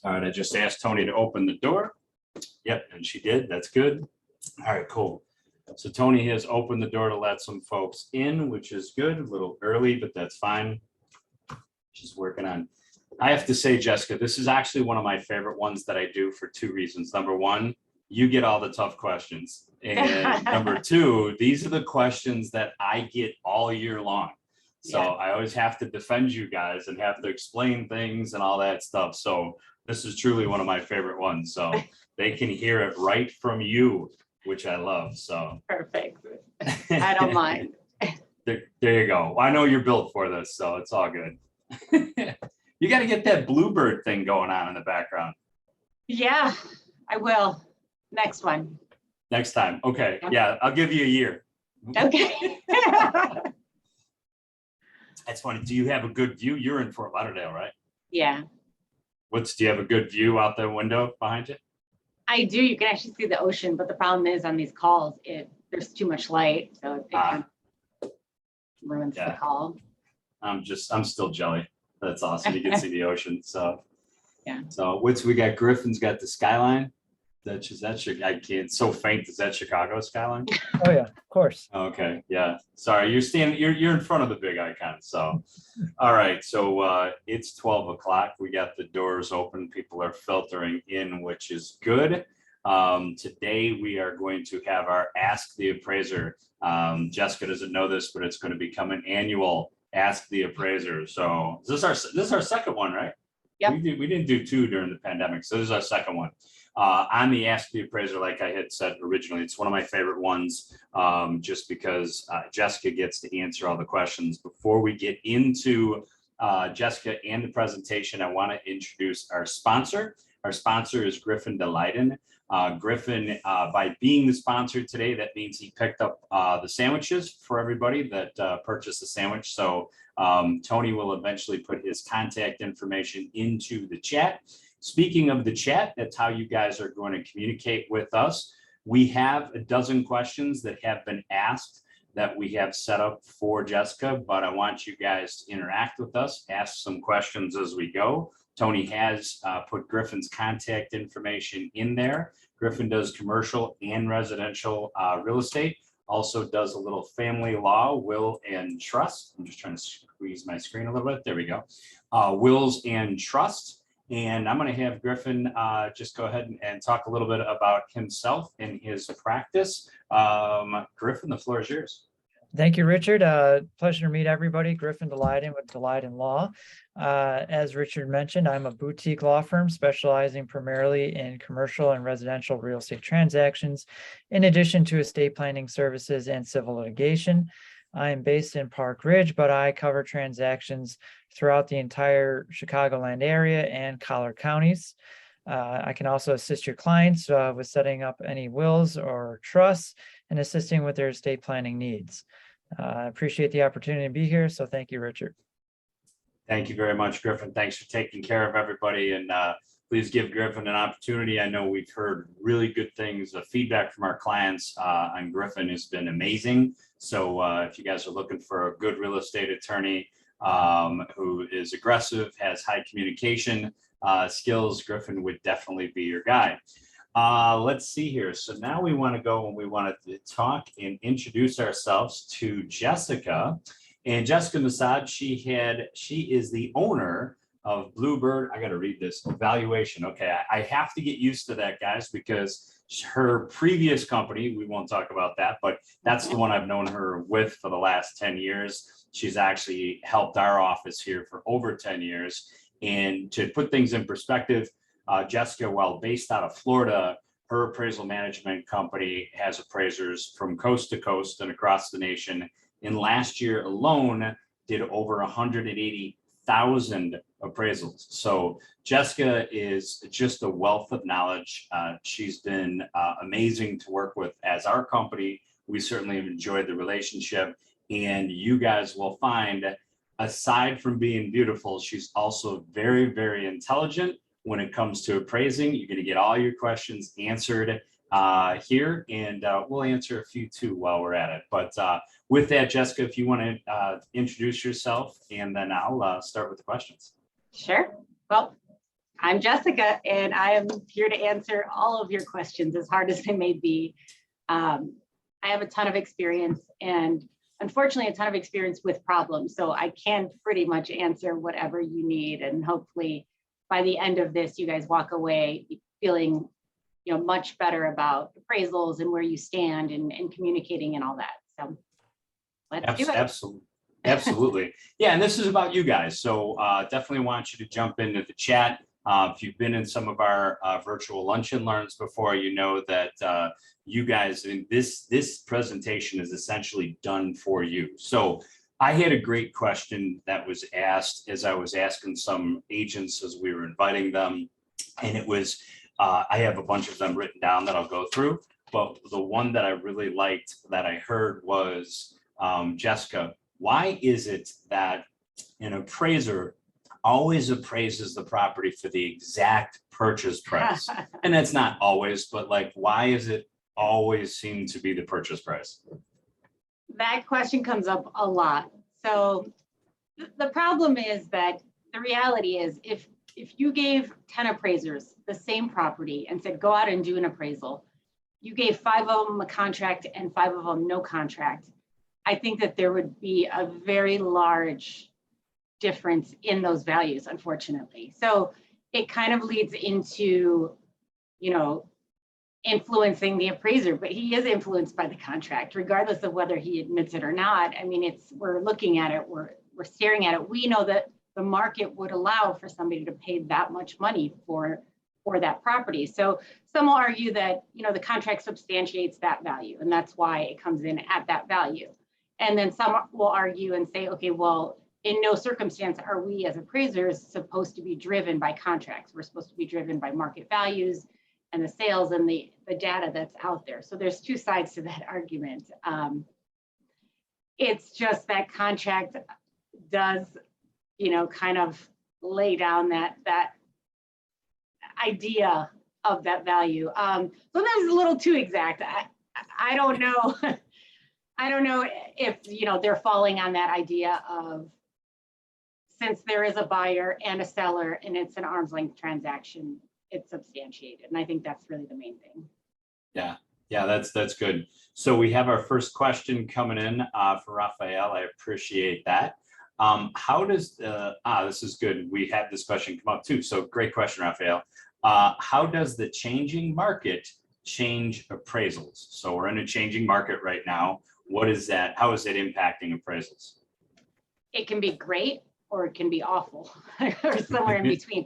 All right, I just asked Tony to open the door. Yep, and she did. That's good. All right, cool. So Tony has opened the door to let some folks in, which is good. A little early, but that's fine. She's working on. I have to say, Jessica, this is actually one of my favorite ones that I do for two reasons. Number one, you get all the tough questions. And number two, these are the questions that I get all year long. So yeah. I always have to defend you guys and have to explain things and all that stuff. So this is truly one of my favorite ones. So they can hear it right from you, which I love. So perfect. I don't mind. There you go. I know you're built for this, so it's all good. You got to get that bluebird thing going on in the background. Yeah, I will. Next one. Next time. Okay. Yeah, I'll give you a year. Okay. That's funny. Do you have a good view? You're in Fort Lauderdale, right? Yeah. Do you have a good view out the window behind you? I do. You can actually see the ocean, but the problem is on these calls, there's too much light, so it kind of ruins the call. I'm still jelly. That's awesome. You can see the ocean. So yeah. So we got Griffin's got the skyline. I can't. It's so faint. Is that Chicago skyline? Oh yeah, of course. Okay. Yeah. Sorry, you're in front of the big icon. So all right. So it's 12 o'clock. We got the doors open. People are filtering in, which is good. Today we are going to have our Ask the Appraiser. Jessica doesn't know this, but it's going to become an annual Ask the Appraiser. So this is our second one, right? Yep. We didn't do two during the pandemic, so this is our second one. On the Ask the Appraiser, like I had said originally, it's one of my favorite ones, just because Jessica gets to answer all the questions. Before we get into Jessica and the presentation, I want to introduce our sponsor. Our sponsor is Griffin Daleiden. Griffin, by being the sponsor today, that means he picked up the sandwiches for everybody that purchased the sandwich. So Tony will eventually put his contact information into the chat. Speaking of the chat, that's how you guys are going to communicate with us. We have a dozen questions that have been asked that we have set up for Jessica, but I want you guys to interact with us, ask some questions as we go. Tony has put Griffin's contact information in there. Griffin does commercial and residential real estate, also does a little family law, will and trust. I'm just trying to squeeze my screen a little bit. There we go. Wills and trust. And I'm going to have Griffin just go ahead and talk a little bit about himself and his practice. Griffin, the floor is yours. Thank you, Richard. Pleasure to meet everybody. Griffin Daleiden with Daleiden Law. As Richard mentioned, I'm a boutique law firm specializing primarily in commercial and residential real estate transactions, in addition to estate planning services and civil litigation. I am based in Park Ridge, but I cover transactions throughout the entire Chicagoland area and Collier counties. I can also assist your clients with setting up any wills or trusts and assisting with their estate planning needs. I appreciate the opportunity to be here, so thank you, Richard. Thank you very much, Griffin. Thanks for taking care of everybody, and please give Griffin an opportunity. I know we've heard really good things. The feedback from our clients on Griffin has been amazing. So if you guys are looking for a good real estate attorney who is aggressive, has high communication skills, Griffin would definitely be your guy. Let's see here. So now we want to go and we want to talk and introduce ourselves to Jessica. And Jessica Massad, she is the owner of Bluebird. I got to read this. Valuation. Okay, I have to get used to that, guys, because her previous company, we won't talk about that, but that's the one I've known her with for the last 10 years. She's actually helped our office here for over 10 years. And to put things in perspective, Jessica, while based out of Florida, her appraisal management company has appraisers from coast to coast and across the nation. In last year alone, did over 180,000 appraisals. So Jessica is just a wealth of knowledge. She's been amazing to work with as our company. We certainly have enjoyed the relationship, and you guys will find, aside from being beautiful, she's also very, very intelligent when it comes to appraising. You're going to get all your questions answered here, and we'll answer a few too while we're at it. But with that, Jessica, if you want to introduce yourself, and then I'll start with the questions. Sure. Well, I'm Jessica, and I am here to answer all of your questions, as hard as they may be. I have a ton of experience, and unfortunately, a ton of experience with problems. So I can pretty much answer whatever you need, and hopefully, by the end of this, you guys walk away feeling, much better about appraisals and where you stand, and communicating and all that. So let's do it. Absolutely. Absolutely. Yeah, and this is about you guys. So definitely want you to jump into the chat. If you've been in some of our virtual lunch and learns before, you know that you guys, this presentation is essentially done for you. So I had a great question that was asked as I was asking some agents as we were inviting them. And it was, I have a bunch of them written down that I'll go through. But the one that I really liked that I heard was, Jessica, why is it that an appraiser always appraises the property for the exact purchase price? And that's not always, but like, why is it always seem to be the purchase price? That question comes up a lot. So the problem is that the reality is if you gave 10 appraisers the same property and said, go out and do an appraisal, you gave 5 of them a contract and 5 of them no contract, I think that there would be a very large difference in those values, unfortunately. So it kind of leads into, influencing the appraiser, but he is influenced by the contract, regardless of whether he admits it or not. I mean, we're looking at it, we're staring at it. We know that the market would allow for somebody to pay that much money for that property. So some will argue that, the contract substantiates that value, and that's why it comes in at that value. And then some will argue and say, okay, well, in no circumstance are we as appraisers supposed to be driven by contracts. We're supposed to be driven by market values and the sales and the data that's out there. So there's 2 sides to that argument. It's just that contract does, kind of lay down that idea of that value. Sometimes it's a little too exact. I don't know. I don't know if, they're falling on that idea of, since there is a buyer and a seller and it's an arm's length transaction, it's substantiated. And I think that's really the main thing. Yeah, that's good. So we have our first question coming in for Raphael. I appreciate that. How does, this is good. We had this question come up too. So great question, Raphael. How does the changing market change appraisals? So we're in a changing market right now. What is that? How is it impacting appraisals? It can be great or it can be awful or somewhere in between.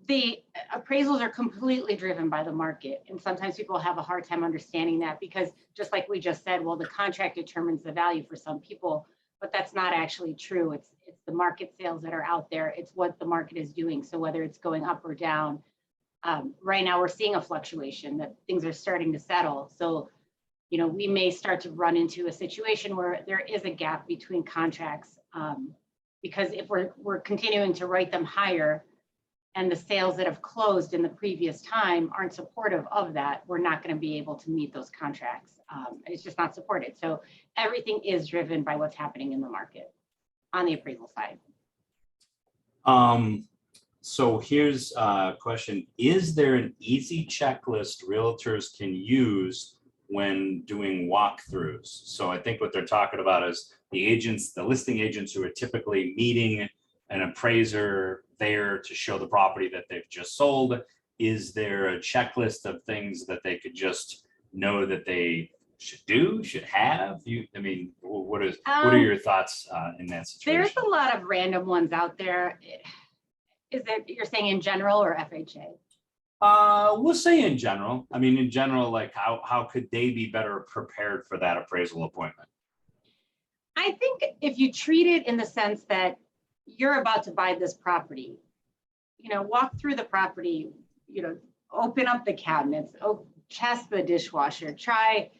The appraisals are completely driven by the market. And sometimes people have a hard time understanding that, because just like we just said, well, the contract determines the value for some people, but that's not actually true. It's the market sales that are out there. It's what the market is doing. So whether it's going up or down, right now we're seeing a fluctuation, that things are starting to settle. So, we may start to run into a situation where there is a gap between contracts, because if we're continuing to write them higher and the sales that have closed in the previous time aren't supportive of that, we're not going to be able to meet those contracts. It's just not supported. So everything is driven by what's happening in the market on the appraisal side. So here's a question. Is there an easy checklist realtors can use when doing walkthroughs? So I think what they're talking about is the listing agents who are typically meeting an appraiser there to show the property that they've just sold. Is there a checklist of things that they could just know that they should have? What are your thoughts in that situation? There's a lot of random ones out there. Is it, you're saying in general or FHA? We'll say in general. In general, like how could they be better prepared for that appraisal appointment? I think if you treat it in the sense that you're about to buy this property, walk through the property, open up the cabinets, test the dishwasher, try,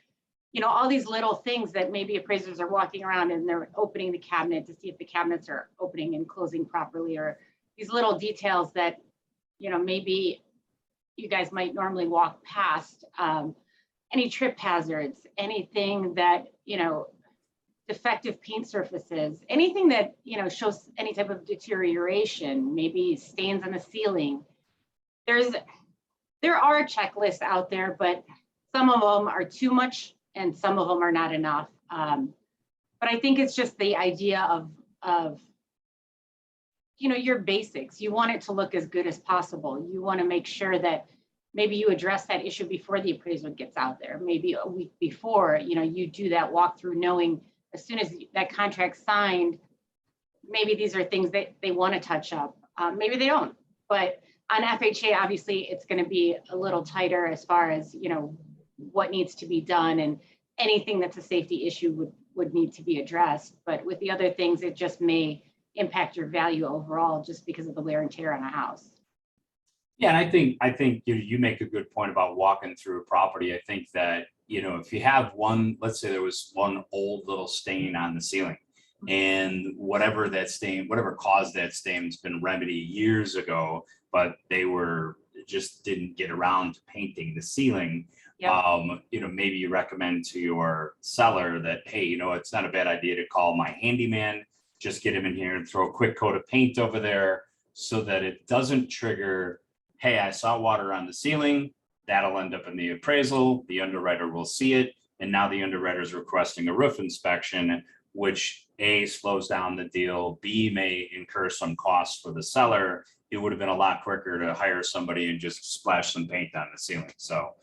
all these little things that maybe appraisers are walking around and they're opening the cabinet to see if the cabinets are opening and closing properly, or these little details that, maybe you guys might normally walk past, any trip hazards, anything that, defective paint surfaces, anything that, shows any type of deterioration, maybe stains on the ceiling. There are checklists out there, but some of them are too much and some of them are not enough. But I think it's just the idea of your basics. You want it to look as good as possible. You want to make sure that maybe you address that issue before the appraiser gets out there. Maybe a week before, you do that walkthrough, knowing as soon as that contract's signed, maybe these are things that they want to touch up. Maybe they don't. But on FHA, obviously, it's going to be a little tighter as far as, what needs to be done, and anything that's a safety issue would need to be addressed. But with the other things, it just may impact your value overall just because of the wear and tear on a house. Yeah, and I think you make a good point about walking through a property. I think that, if you have one, let's say there was one old little stain on the ceiling, and whatever caused that stain has been remedied years ago, but they just didn't get around to painting the ceiling. Yep. Maybe you recommend to your seller that, hey, it's not a bad idea to call my handyman, just get him in here and throw a quick coat of paint over there so that it doesn't trigger, hey, I saw water on the ceiling. That'll end up in the appraisal. The underwriter will see it. And now the underwriter is requesting a roof inspection, which A, slows down the deal, B, may incur some costs for the seller. It would have been a lot quicker to hire somebody and just splash some paint on the ceiling. So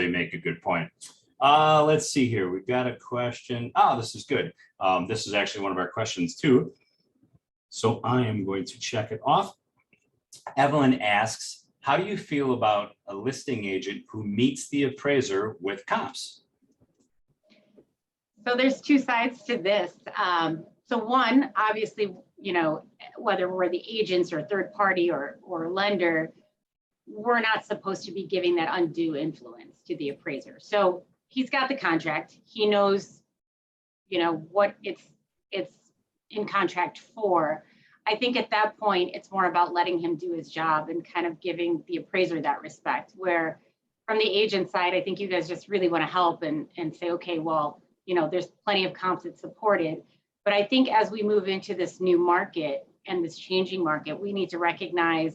you make a good point. Let's see here. We've got a question. Oh, this is good. This is actually one of our questions too. So I am going to check it off. Evelyn asks, how do you feel about a listing agent who meets the appraiser with comps? So there's two sides to this. So one, obviously, whether we're the agents or third party or lender, we're not supposed to be giving that undue influence to the appraiser. So he's got the contract. He knows, what it's in contract for. I think at that point, it's more about letting him do his job and kind of giving the appraiser that respect, where from the agent side, I think you guys just really want to help and say, okay, well, there's plenty of comps that support it. But I think as we move into this new market and this changing market, we need to recognize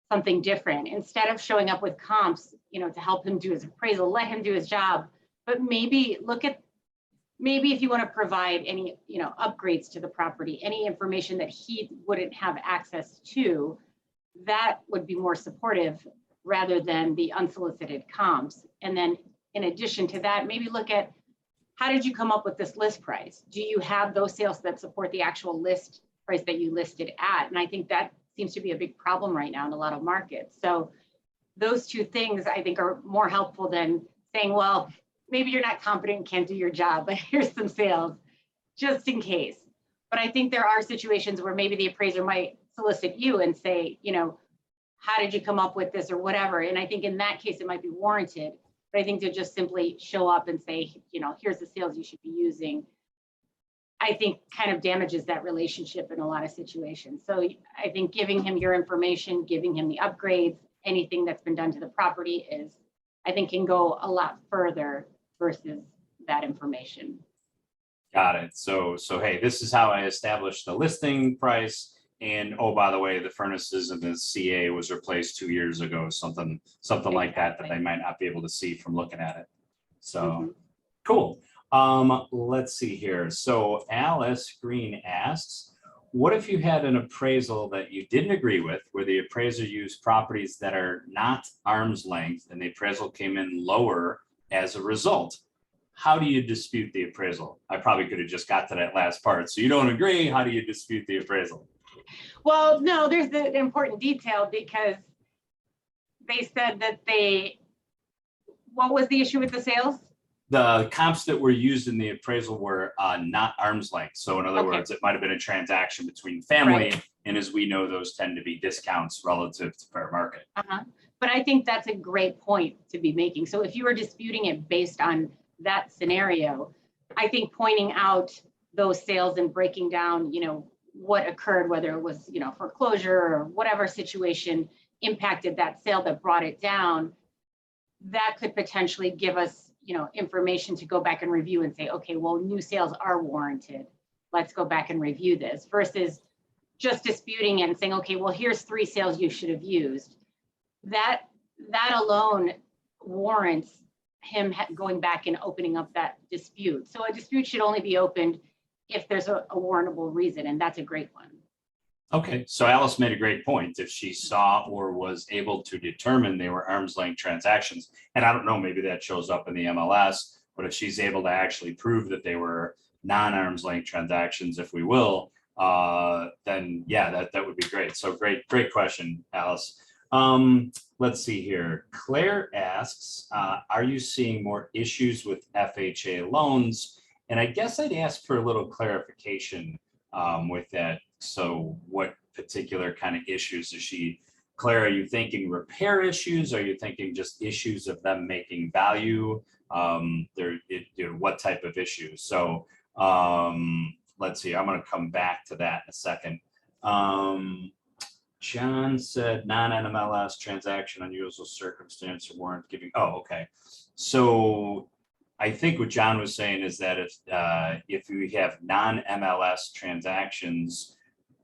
something different. Instead of showing up with comps, to help him do his appraisal, let him do his job, but maybe if you want to provide any, upgrades to the property, any information that he wouldn't have access to, that would be more supportive rather than the unsolicited comps. And then in addition to that, maybe look at, how did you come up with this list price? Do you have those sales that support the actual list price that you listed at? And I think that seems to be a big problem right now in a lot of markets. So those two things I think are more helpful than saying, well, maybe you're not competent and can't do your job, but here's some sales just in case. But I think there are situations where maybe the appraiser might solicit you and say, how did you come up with this or whatever? And I think in that case, it might be warranted. But I think to just simply show up and say, here's the sales you should be using, I think kind of damages that relationship in a lot of situations. So I think giving him your information, giving him the upgrades, anything that's been done to the property I think can go a lot further versus that information. Got it. So hey, this is how I established the listing price. And oh, by the way, the furnaces and the CA was replaced 2 years ago, something exactly. Like that they might not be able to see from looking at it. So Cool. Let's see here. So Alice Green asks, what if you had an appraisal that you didn't agree with, where the appraiser used properties that are not arm's length and the appraisal came in lower as a result? How do you dispute the appraisal? I probably could have just got to that last part. So you don't agree, how do you dispute the appraisal? Well, no, there's the important detail, because they said that what was the issue with the sales? The comps that were used in the appraisal were not arm's length. So in other words, it might have been a transaction between family. Right. And as we know, those tend to be discounts relative to fair market. But I think that's a great point to be making. So if you were disputing it based on that scenario, I think pointing out those sales and breaking down, what occurred, whether it was, foreclosure or whatever situation, impacted that sale that brought it down, that could potentially give us, information to go back and review and say, okay, well, new sales are warranted. Let's go back and review this, versus just disputing it and saying, okay, well, here's 3 sales you should have used. That alone warrants him going back and opening up that dispute. So a dispute should only be opened if there's a warrantable reason, and that's a great one. Okay, so Alice made a great point. If she saw or was able to determine they were arm's length transactions, and I don't know, maybe that shows up in the MLS, but if she's able to actually prove that they were non-arm's length transactions, if we will, then yeah, that would be great. So great question, Alice. Let's see here. Claire asks, are you seeing more issues with FHA loans? And I guess I'd ask for a little clarification with that. So what particular kind of issues is she, Claire, are you thinking repair issues? Are you thinking just issues of them making value? What type of issues? So let's see, I'm going to come back to that in a second. John said non-NMLS transaction, unusual circumstance, warrant giving. Oh, okay. So I think what John was saying is that if we have non-MLS transactions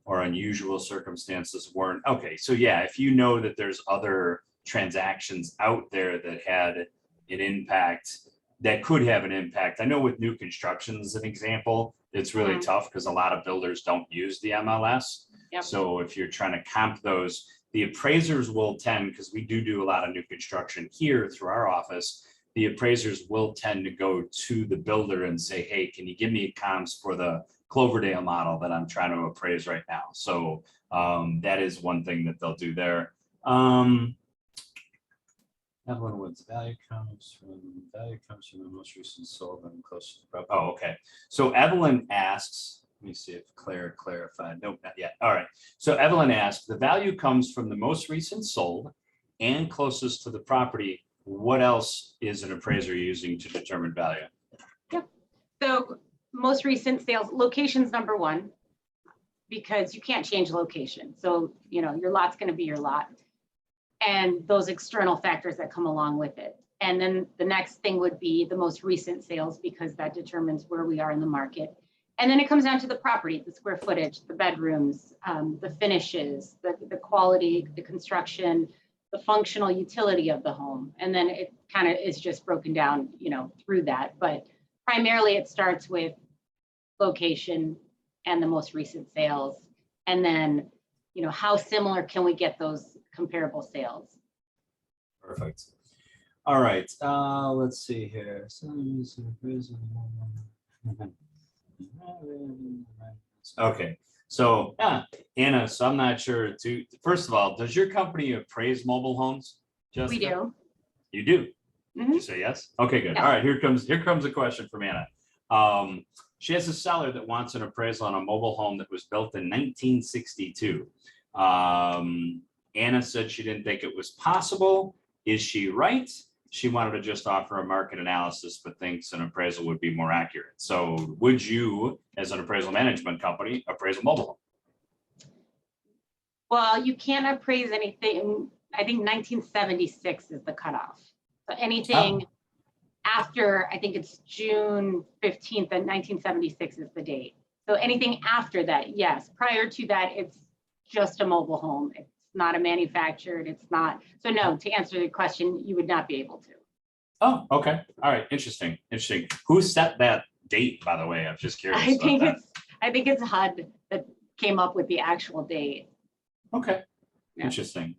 or unusual circumstances warrant. Okay, so yeah, if you know that there's other transactions out there that had an impact, that could have an impact. I know with new construction as an example, it's really tough because a lot of builders don't use the MLS. Yep. So if you're trying to comp those, the appraisers will tend, because we do a lot of new construction here through our office, the appraisers will tend to go to the builder and say, hey, can you give me comps for the Cloverdale model that I'm trying to appraise right now? So that is one thing that they'll do there. Evelyn Woods, value comes from the most recent sold and close to the. Oh, okay. So Evelyn asks, let me see if Claire clarified. Nope, not yet. All right. So Evelyn asked, the value comes from the most recent sold and closest to the property. What else is an appraiser using to determine value? Yep. So most recent sales, location's number one, because you can't change location. So, your lot's going to be your lot, and those external factors that come along with it. And then the next thing would be the most recent sales, because that determines where we are in the market. And then it comes down to the property, the square footage, the bedrooms, the finishes, the quality, the construction, the functional utility of the home. And then it kind of is just broken down, through that. But primarily it starts with location and the most recent sales. And then, how similar can we get those comparable sales? Perfect. All right. Let's see here. Okay. So Anna, so I'm not sure too. First of all, does your company appraise mobile homes? Jessica? We do. You do? Mm-hmm. You say yes? Okay, good. Yes. All right, here comes a question from Anna. She has a seller that wants an appraisal on a mobile home that was built in 1962. Anna said she didn't think it was possible. Is she right? She wanted to just offer a market analysis, but thinks an appraisal would be more accurate. So would you, as an appraisal management company, appraise a mobile home? Well, you can't appraise anything. I think 1976 is the cutoff. So anything after, I think it's June 15th, and 1976 is the date. So anything after that, yes. Prior to that, it's just a mobile home. It's not a manufactured, it's not. So no, to answer the question, you would not be able to. Oh, okay. All right. Interesting. Who set that date, by the way? I'm just curious. I think it's HUD that came up with the actual date. Okay. Yeah. Interesting.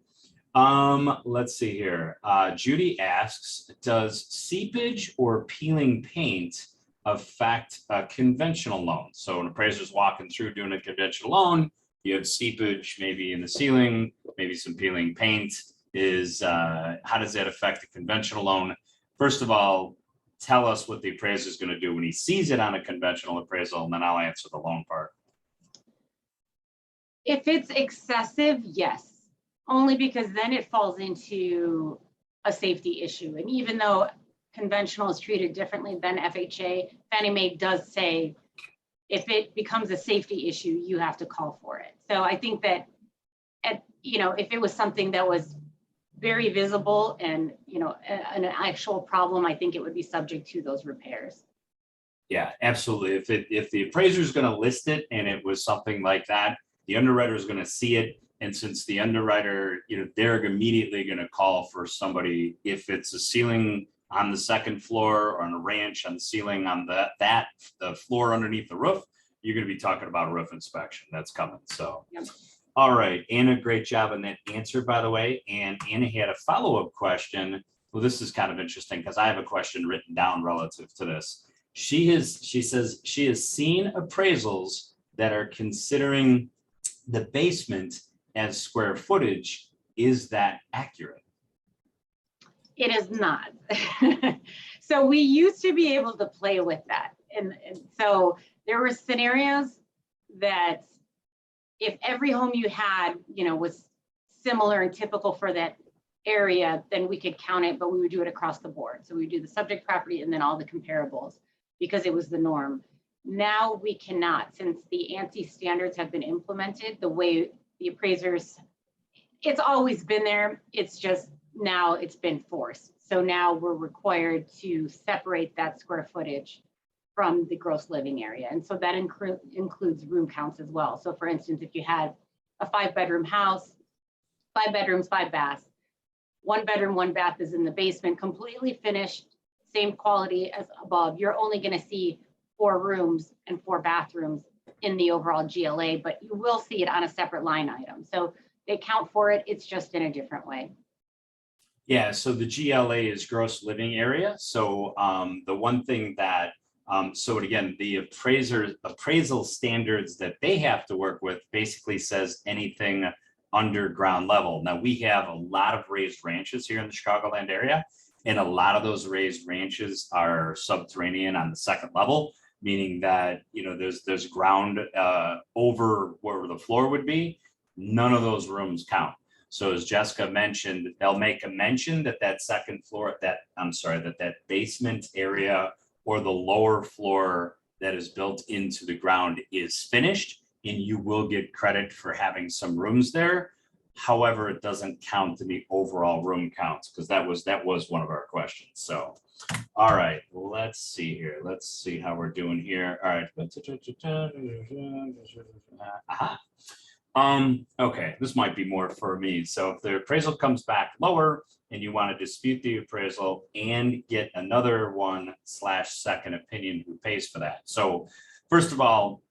Let's see here. Judy asks, does seepage or peeling paint affect a conventional loan? So an appraiser's walking through doing a conventional loan, you have seepage maybe in the ceiling, maybe some peeling paint. How does that affect a conventional loan? First of all, tell us what the appraiser is going to do when he sees it on a conventional appraisal, and then I'll answer the loan part. If it's excessive, yes. Only because then it falls into a safety issue. And even though conventional is treated differently than FHA, Fannie Mae does say, if it becomes a safety issue, you have to call for it. So I think that you know, if it was something that was very visible and, you know, an actual problem, I think it would be subject to those repairs. Yeah, absolutely. If the appraiser is going to list it and it was something like that, the underwriter is going to see it. And since the underwriter, you know, they're immediately going to call for somebody, if it's a ceiling on the second floor or on a ranch on the ceiling on the floor underneath the roof, you're going to be talking about a roof inspection that's coming. So, Yep. All right, Anna, great job on that answer, by the way. And Anna had a follow-up question. Well, this is kind of interesting because I have a question written down relative to this. She says she has seen appraisals that are considering the basement as square footage. Is that accurate? It is not. So we used to be able to play with that. And so there were scenarios that if every home you had, you know, was similar and typical for that area, then we could count it, but we would do it across the board. So we would do the subject property and then all the comparables because it was the norm. Now we cannot, since the ANSI standards have been implemented, the way the appraisers, it's always been there. It's just now it's been forced. So now we're required to separate that square footage from the gross living area. And so that includes room counts as well. So for instance, if you had a 5-bedroom house, 5 bedrooms, 5 baths, 1 bedroom, 1 bath is in the basement, completely finished, same quality as above, you're only going to see 4 rooms and 4 bathrooms in the overall GLA, but you will see it on a separate line item. So they count for it, it's just in a different way. Yeah, so the GLA is gross living area. So the one thing that, so again, the appraisal standards that they have to work with basically says anything under ground level. Now we have a lot of raised ranches here in the Chicagoland area, and a lot of those raised ranches are subterranean on the second level, meaning that, you know, there's ground over where the floor would be. None of those rooms count. So as Jessica mentioned, they'll make a mention that that second floor, that basement area or the lower floor that is built into the ground is finished, and you will get credit for having some rooms there. However, it doesn't count in the overall room counts, because that was one of our questions. So, all right, let's see here. Let's see how we're doing here. All right. Okay, this might be more for me. So if the appraisal comes back lower and you want to dispute the appraisal and get another one/second opinion, who pays for that? So first of all,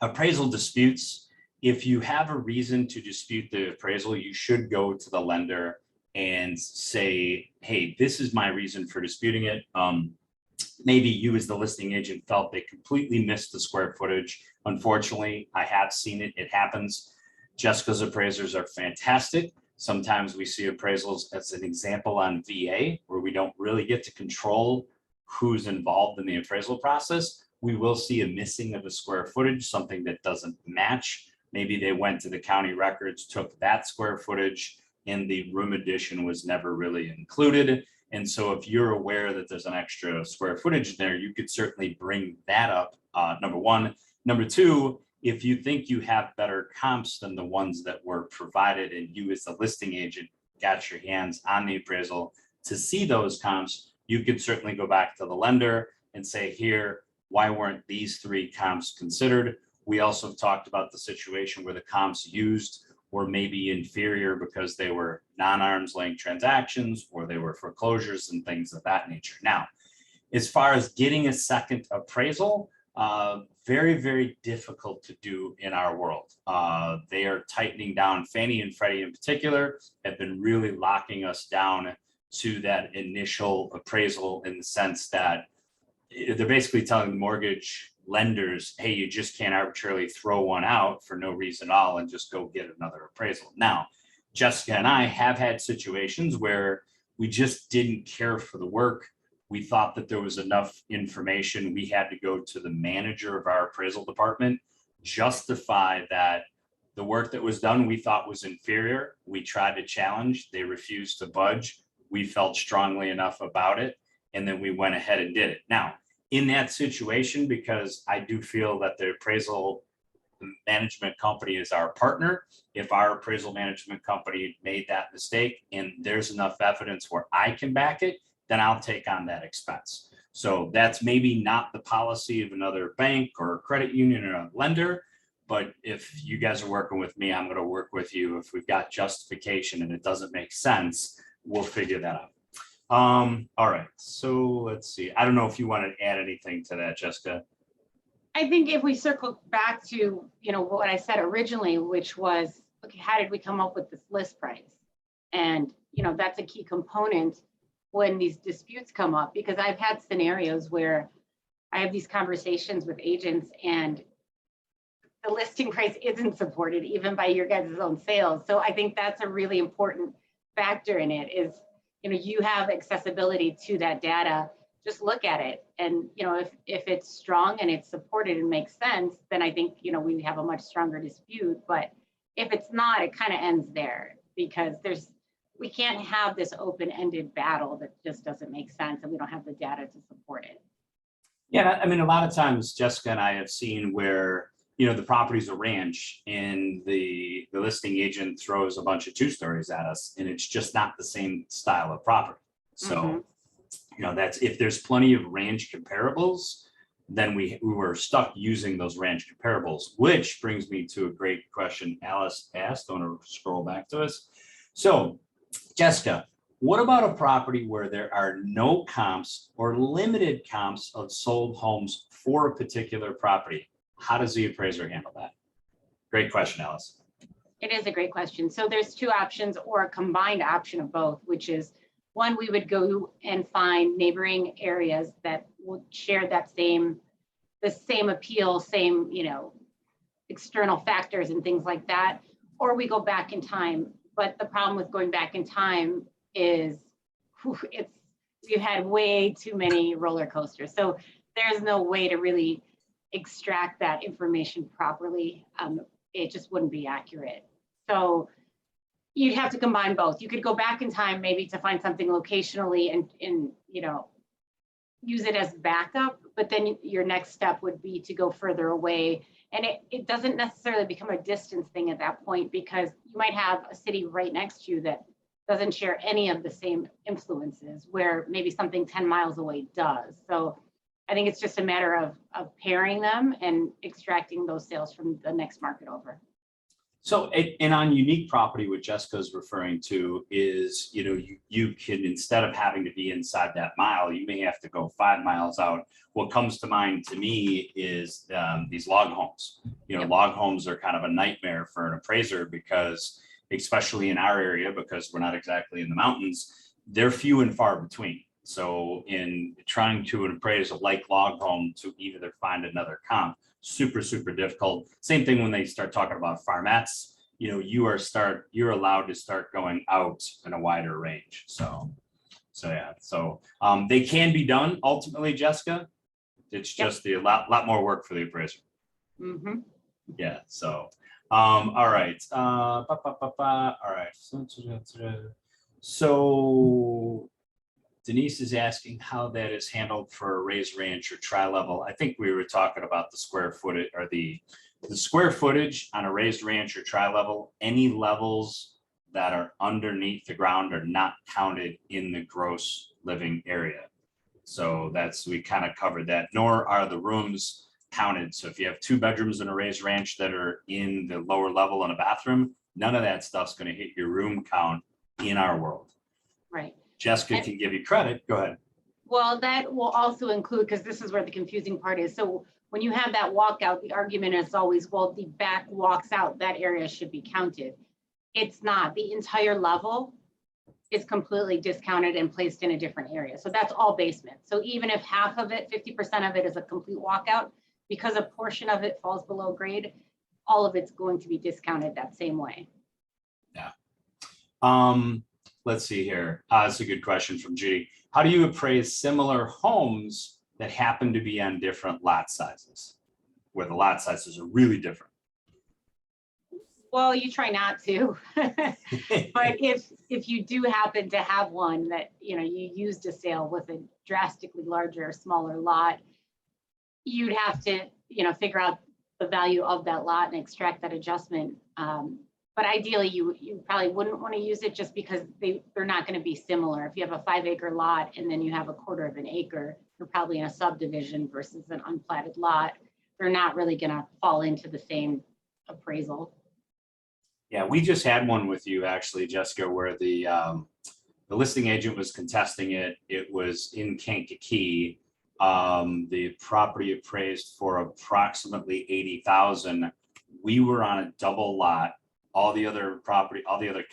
appraisal disputes, if you have a reason to dispute the appraisal, you should go to the lender and say, hey, this is my reason for disputing it. Maybe you as the listing agent felt they completely missed the square footage. Unfortunately, I have seen it. It happens. Jessica's appraisers are fantastic. Sometimes we see appraisals as an example on VA, where we don't really get to control who's involved in the appraisal process. We will see a missing of a square footage, something that doesn't match. Maybe they went to the county records, took that square footage, and the room addition was never really included. And so if you're aware that there's an extra square footage there, you could certainly bring that up, number one. Number two, if you think you have better comps than the ones that were provided and you as the listing agent got your hands on the appraisal to see those comps, you could certainly go back to the lender and say, here, why weren't these 3 comps considered? We also talked about the situation where the comps used were maybe inferior because they were non-arm's length transactions, or they were foreclosures and things of that nature. Now, as far as getting a second appraisal, very, very difficult to do in our world. They are tightening down. Fannie and Freddie in particular have been really locking us down to that initial appraisal, in the sense that they're basically telling the mortgage lenders, hey, you just can't arbitrarily throw one out for no reason at all and just go get another appraisal. Now, Jessica and I have had situations where we just didn't care for the work. We thought that there was enough information. We had to go to the manager of our appraisal department, justify that the work that was done we thought was inferior. We tried to challenge, they refused to budge. We felt strongly enough about it, and then we went ahead and did it. Now, in that situation, because I do feel that the appraisal the management company is our partner. If our appraisal management company made that mistake and there's enough evidence where I can back it, then I'll take on that expense. So that's maybe not the policy of another bank or a credit union or a lender, but if you guys are working with me, I'm going to work with you. If we've got justification and it doesn't make sense, we'll figure that out. All right, so let's see. I don't know if you want to add anything to that, Jessica. I think if we circle back to, what I said originally, which was, okay, how did we come up with this list price? And, that's a key component when these disputes come up, because I've had scenarios where I have these conversations with agents and the listing price isn't supported even by your guys' own sales. So I think that's a really important factor in it is, you have accessibility to that data. Just look at it. And, if it's strong and it's supported and makes sense, then I think, we have a much stronger dispute. But if it's not, it kind of ends there, because we can't have this open-ended battle that just doesn't make sense and we don't have the data to support it. Yeah, I mean, a lot of times Jessica and I have seen where, the property's a ranch and the listing agent throws a bunch of 2-stories at us and it's just not the same style of property. So, that's, if there's plenty of ranch comparables, then we were stuck using those ranch comparables, which brings me to a great question Alice asked. I want to scroll back to us. So, Jessica, what about a property where there are no comps or limited comps of sold homes for a particular property? How does the appraiser handle that? Great question, Alice. It is a great question. So there's 2 options or a combined option of both, which is one, we would go and find neighboring areas that would share the same appeal, same, external factors and things like that, or we go back in time. But the problem with going back in time is we've had way too many roller coasters. So there's no way to really extract that information properly. It just wouldn't be accurate. So you'd have to combine both. You could go back in time maybe to find something locationally and use it as backup, but then your next step would be to go further away. And it doesn't necessarily become a distance thing at that point, because you might have a city right next to you that doesn't share any of the same influences, where maybe something 10 miles away does. So I think it's just a matter of pairing them and extracting those sales from the next market over. So, and on unique property, what Jessica's referring to is, you can, instead of having to be inside that mile, you may have to go 5 miles out. What comes to mind to me is these log homes. Yep. Log homes are kind of a nightmare for an appraiser because, especially in our area, because we're not exactly in the mountains, they're few and far between. So in trying to appraise a log home to either find another comp, super, super difficult. Same thing when they start talking about farmettes, you're allowed to start going out in a wider range. So yeah, they can be done ultimately, Jessica. It's just a lot more work for the appraiser. Mm-hmm. Yeah. So, all right. All right. So Denise is asking how that is handled for a raised ranch or tri-level. I think we were talking about the square footage or the square footage on a raised ranch or tri-level. Any levels that are underneath the ground are not counted in the gross living area. So we kind of covered that, nor are the rooms counted. So if you have 2 bedrooms in a raised ranch that are in the lower level in a bathroom, none of that stuff's going to hit your room count in our world. Right. Jessica can give you credit. Go ahead. Well, that will also include, because this is where the confusing part is. So when you have that walkout, the argument is always, well, the back walks out, that area should be counted. It's not. The entire level is completely discounted and placed in a different area. So that's all basement. So even if half of it, 50% of it is a complete walkout, because a portion of it falls below grade, all of it's going to be discounted that same way. Yeah. Let's see here. That's a good question from Judy. How do you appraise similar homes that happen to be on different lot sizes, where the lot sizes are really different? Well, you try not to, but if you do happen to have one that, you used a sale with a drastically larger or smaller lot, you'd have to, figure out the value of that lot and extract that adjustment. But ideally, you probably wouldn't want to use it just because they're not going to be similar. If you have a 5-acre lot and then you have a 1/4 of an acre, you're probably in a subdivision versus an unplatted lot. They're not really going to fall into the same appraisal. Yeah, we just had one with you actually, Jessica, where the listing agent was contesting it. It was in Kankakee. The property appraised for approximately 80,000. We were on a double lot. All the other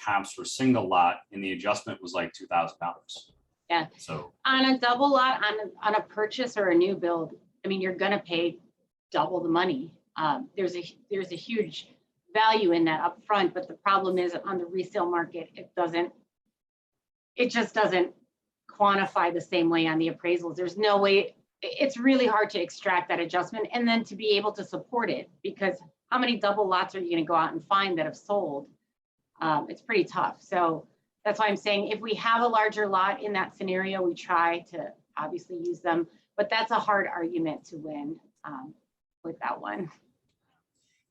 comps were single lot, and the adjustment was like $2,000. Yeah. So on a double lot, on a purchase or a new build, I mean, you're going to pay double the money. There's a huge value in that upfront, but the problem is on the resale market, it just doesn't quantify the same way on the appraisals. There's no way. It's really hard to extract that adjustment and then to be able to support it, because how many double lots are you going to go out and find that have sold? It's pretty tough. So that's why I'm saying if we have a larger lot in that scenario, we try to obviously use them, but that's a hard argument to win with that one.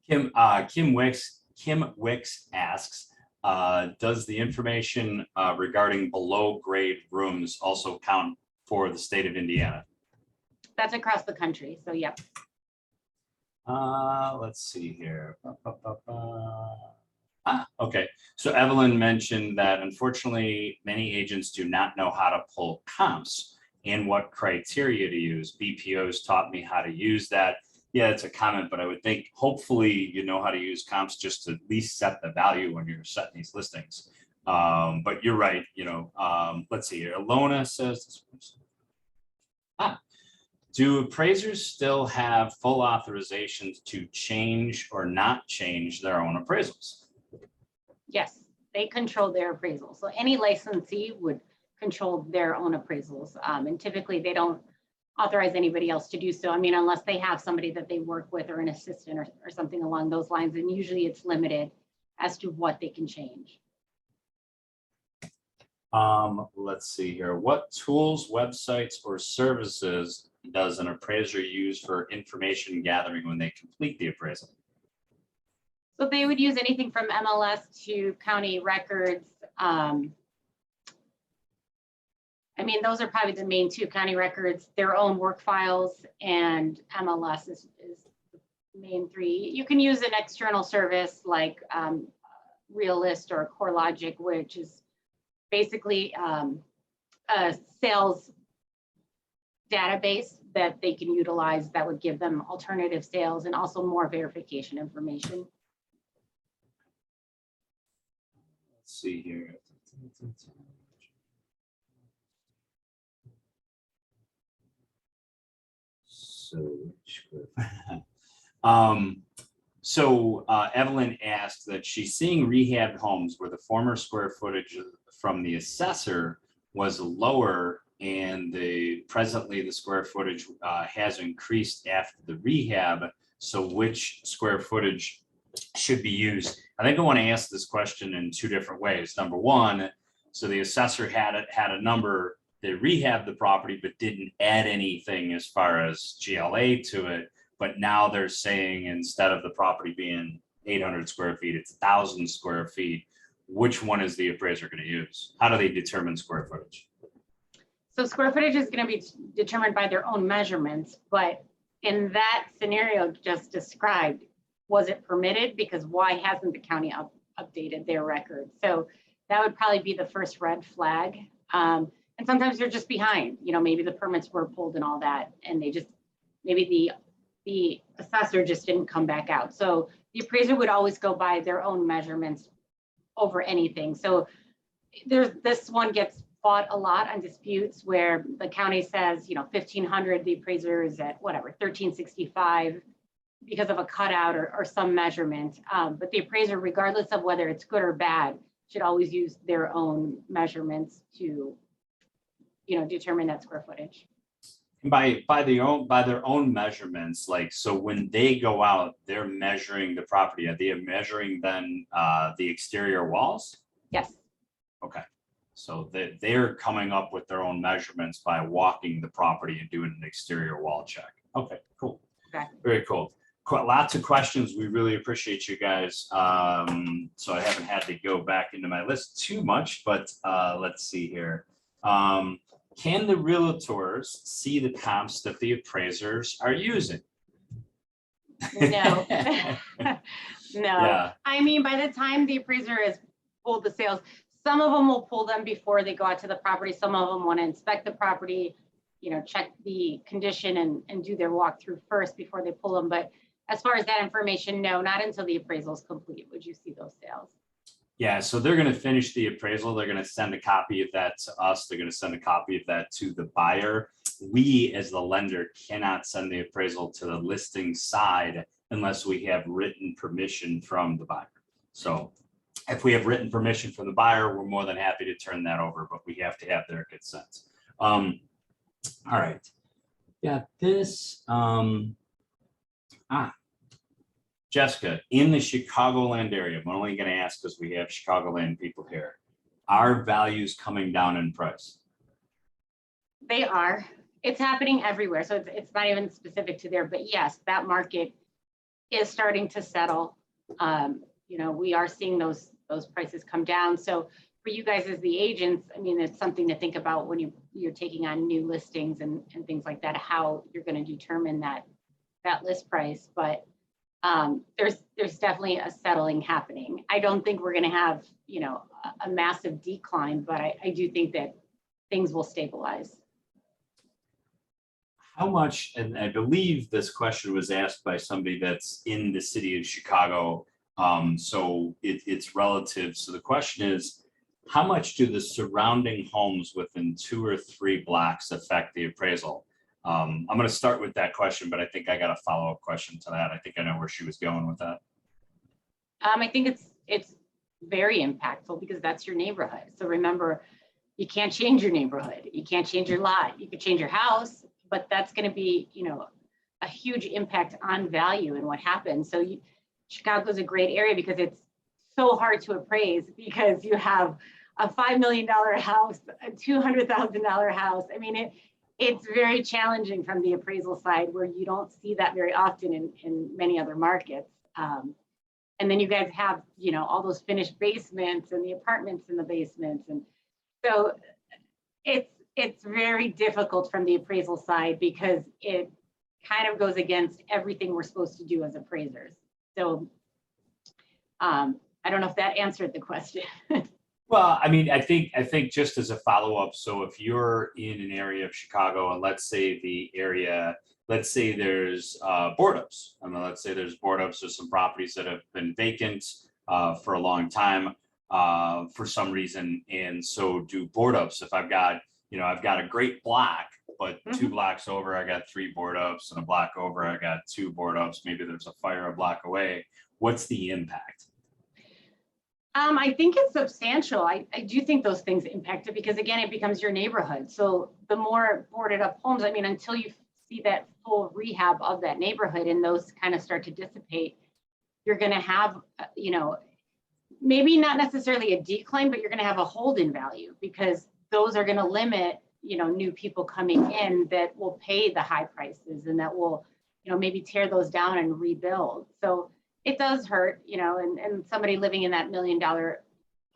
Kim Wicks asks, does the information regarding below grade rooms also count for the state of Indiana? That's across the country. So, yep. Let's see here. Okay. So Evelyn mentioned that unfortunately, many agents do not know how to pull comps and what criteria to use. BPOs taught me how to use that. Yeah, it's a comment, but I would think hopefully you know how to use comps just to at least set the value when you're setting these listings. But you're right, let's see here. Alona says, do appraisers still have full authorizations to change or not change their own appraisals? Yes, they control their appraisals. So any licensee would control their own appraisals. And typically they don't authorize anybody else to do so. I mean, unless they have somebody that they work with or an assistant or something along those lines. And usually it's limited as to what they can change. Let's see here. What tools, websites, or services does an appraiser use for information gathering when they complete the appraisal? So they would use anything from MLS to county records. I mean, those are probably the main two: county records, their own work files, and MLS is the main three. You can use an external service like Realist or CoreLogic, which is basically a sales database that they can utilize that would give them alternative sales and also more verification information. Let's see here. So Evelyn asked that she's seeing rehabbed homes where the former square footage from the assessor was lower and presently the square footage has increased after the rehab. So which square footage should be used? I think I want to ask this question in two different ways. Number one, so the assessor had a number, they rehabbed the property but didn't add anything as far as GLA to it. But now they're saying instead of the property being 800 square feet, it's 1,000 square feet. Which one is the appraiser going to use? How do they determine square footage? So square footage is going to be determined by their own measurements, but in that scenario just described, was it permitted? Because why hasn't the county updated their record? So that would probably be the first red flag. And sometimes they're just behind, maybe the permits were pulled and all that, and they just, maybe the assessor just didn't come back out. So the appraiser would always go by their own measurements over anything. So this one gets fought a lot on disputes where the county says, 1,500, the appraiser is at whatever, 1,365 because of a cutout or some measurement. But the appraiser, regardless of whether it's good or bad, should always use their own measurements to, determine that square footage. By their own measurements, so when they go out, they're measuring the property. Are they measuring then the exterior walls? Yes. Okay. So they're coming up with their own measurements by walking the property and doing an exterior wall check. Okay, cool. Okay. Very cool. lots of questions. We really appreciate you guys. So I haven't had to go back into my list too much, but let's see here. Can the realtors see the comps that the appraisers are using? No. No. Yeah. I mean, by the time the appraiser has pulled the sales, some of them will pull them before they go out to the property. Some of them want to inspect the property, check the condition and do their walkthrough first before they pull them. But as far as that information, no, not until the appraisal is complete would you see those sales. Yeah, so they're going to finish the appraisal. They're going to send a copy of that to us. They're going to send a copy of that to the buyer. We, as the lender, cannot send the appraisal to the listing side unless we have written permission from the buyer. So if we have written permission from the buyer, we're more than happy to turn that over, but we have to have their consent. All right. Yeah, this. Jessica, in the Chicagoland area, I'm only going to ask because we have Chicagoland people here. Are values coming down in price? They are. It's happening everywhere. So it's not even specific to there, but yes, that market is starting to settle. We are seeing those prices come down. So for you guys as the agents, I mean, it's something to think about when you're taking on new listings and things like that, how you're going to determine that list price. But there's definitely a settling happening. I don't think we're going to have, a massive decline, but I do think that things will stabilize. How much, and I believe this question was asked by somebody that's in the city of Chicago, so it's relative. So the question is, how much do the surrounding homes within 2 or 3 blocks affect the appraisal? I'm going to start with that question, but I think I got a follow-up question to that. I think I know where she was going with that. I think it's very impactful because that's your neighborhood. So remember, you can't change your neighborhood. You can't change your lot. You could change your house, but that's going to be, a huge impact on value and what happens. So Chicago's a great area because it's so hard to appraise because you have a $5 million house, a $200,000 house. I mean, it's very challenging from the appraisal side where you don't see that very often in many other markets. And then you guys have, all those finished basements and the apartments in the basements. And so it's very difficult from the appraisal side because it kind of goes against everything we're supposed to do as appraisers. So I don't know if that answered the question. Well, I mean, I think just as a follow-up, so if you're in an area of Chicago and let's say there's board ups. I mean, let's say there's board ups or some properties that have been vacant for a long time for some reason. And so do board ups. If I've got a great block, but 2 blocks over, I got 3 board ups, and a block over, I got 2 board ups. Maybe there's a fire a block away. What's the impact? I think it's substantial. I do think those things impact it because, again, it becomes your neighborhood. So the more boarded up homes, I mean, until you see that full rehab of that neighborhood and those kind of start to dissipate, you're going to have, maybe not necessarily a decline, but you're going to have a hold in value because those are going to limit, new people coming in that will pay the high prices and that will, maybe tear those down and rebuild. So it does hurt, and somebody living in that $1 million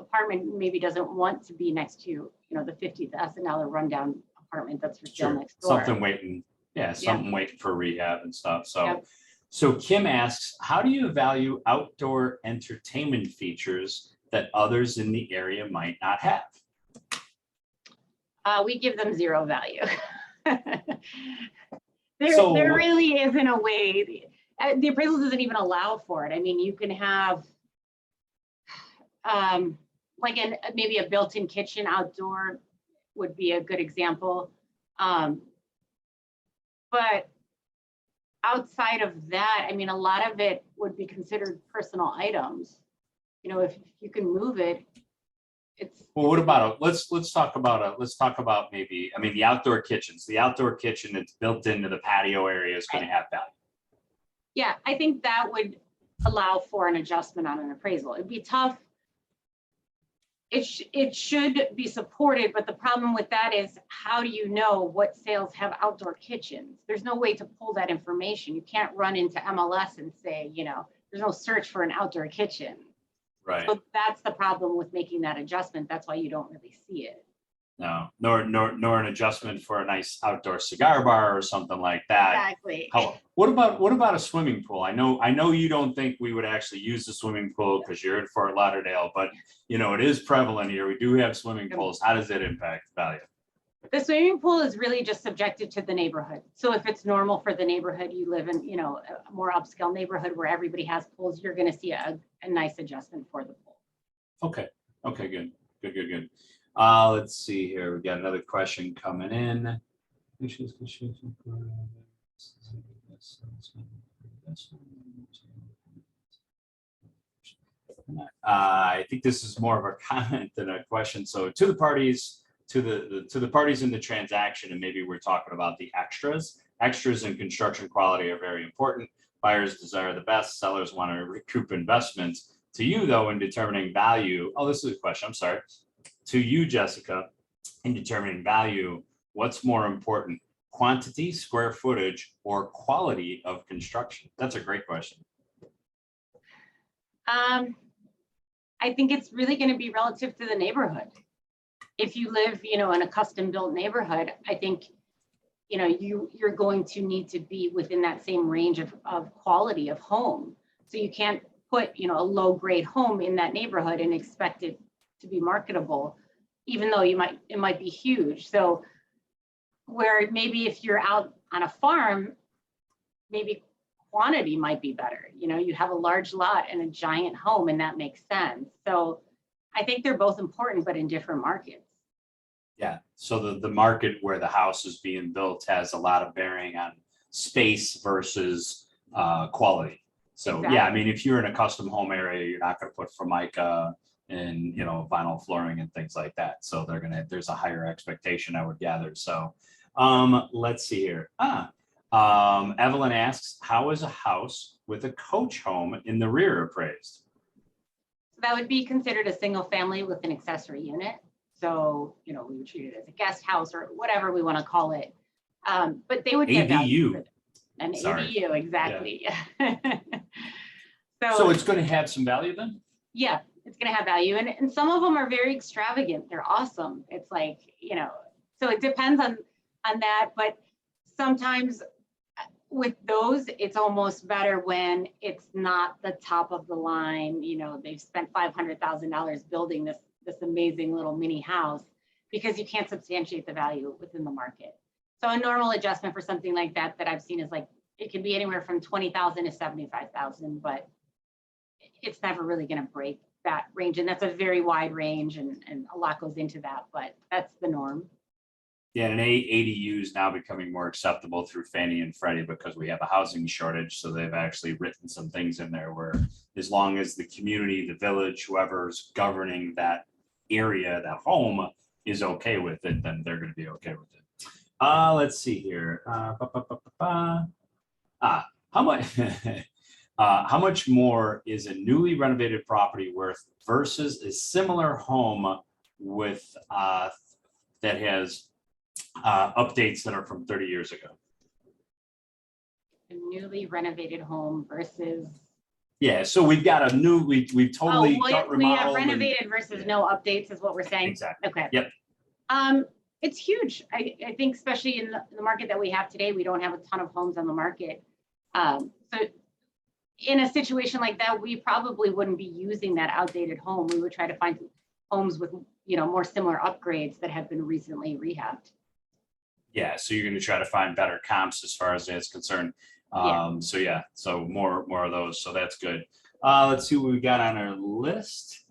apartment maybe doesn't want to be next to, the $50,000 rundown apartment that's for sale next door. Something waiting, waiting for rehab and stuff. So, So Kim asks, how do you value outdoor entertainment features that others in the area might not have? We give them 0 value. There really isn't a way. The appraisal doesn't even allow for it. I mean, you can have maybe a built-in kitchen outdoor would be a good example. But outside of that, I mean, a lot of it would be considered personal items. If you can move it, it's. Well, what about let's talk about maybe, I mean, the outdoor kitchens. The outdoor kitchen that's built into the patio area is going to have value. Yeah, I think that would allow for an adjustment on an appraisal. It'd be tough. it should be supported, but the problem with that is, how do you know what sales have outdoor kitchens? There's no way to pull that information. You can't run into MLS and say, there's no search for an outdoor kitchen. Right. So that's the problem with making that adjustment. That's why you don't really see it. No, nor an adjustment for a nice outdoor cigar bar or something like that. Exactly. What about a swimming pool? I know you don't think we would actually use the swimming pool because you're in Fort Lauderdale, but it is prevalent here. We do have swimming pools. How does it impact value? The swimming pool is really just subjected to the neighborhood. So if it's normal for the neighborhood you live in, a more upscale neighborhood where everybody has pools, you're going to see a nice adjustment for the pool. Okay, good. Let's see here. We got another question coming in. I think this is more of a comment than a question. So to the parties, to the parties in the transaction, and maybe we're talking about the extras. Extras in construction quality are very important. Buyers desire the best. Sellers want to recoup investments. To you, though, in determining value. Oh, this is a question. I'm sorry. To you, Jessica, in determining value, what's more important, quantity, square footage, or quality of construction? That's a great question. I think it's really going to be relative to the neighborhood. If you live, in a custom built neighborhood, I think, you're going to need to be within that same range of quality of home. So you can't put, a low grade home in that neighborhood and expect it to be marketable, even though it might be huge. So where maybe if you're out on a farm, maybe quantity might be better. You have a large lot and a giant home, and that makes sense. So I think they're both important, but in different markets. Yeah. So the market where the house is being built has a lot of bearing on space versus quality. So Exactly. Yeah, I mean, if you're in a custom home area, you're not going to put Formica and vinyl flooring and things like that. So there's a higher expectation, I would gather. So let's see here. Evelyn asks, how is a house with a coach home in the rear appraised? That would be considered a single family with an accessory unit. So, we would treat it as a guest house or whatever we want to call it. But they would get value for an ADU, exactly. Yeah. So it's going to have some value then? Yeah, it's going to have value. And some of them are very extravagant. They're awesome. It's like, so it depends on that. But sometimes with those, it's almost better when it's not the top of the line. They've spent $500,000 building this amazing little mini house, because you can't substantiate the value within the market. So a normal adjustment for something like that I've seen is like, it can be anywhere from 20,000 to 75,000, but it's never really going to break that range. And that's a very wide range, and a lot goes into that, but that's the norm. Yeah, and ADU is now becoming more acceptable through Fannie and Freddie because we have a housing shortage. So they've actually written some things in there where, as long as the community, the village, whoever's governing that area, that home is okay with it, then they're going to be okay with it. Let's see here. How much? How much more is a newly renovated property worth versus a similar home with that has updates that are from 30 years ago? A newly renovated home versus. Yeah, so we've got a new, we've totally got we have remodeled renovated versus no updates is what we're saying. Exactly. Okay. Yep. It's huge. I think especially in the market that we have today, we don't have a ton of homes on the market. So in a situation like that, we probably wouldn't be using that outdated home. We would try to find homes with, more similar upgrades that have been recently rehabbed. Yeah, so you're going to try to find better comps as far as that's concerned. So more of those. So that's good. Let's see what we got on our list.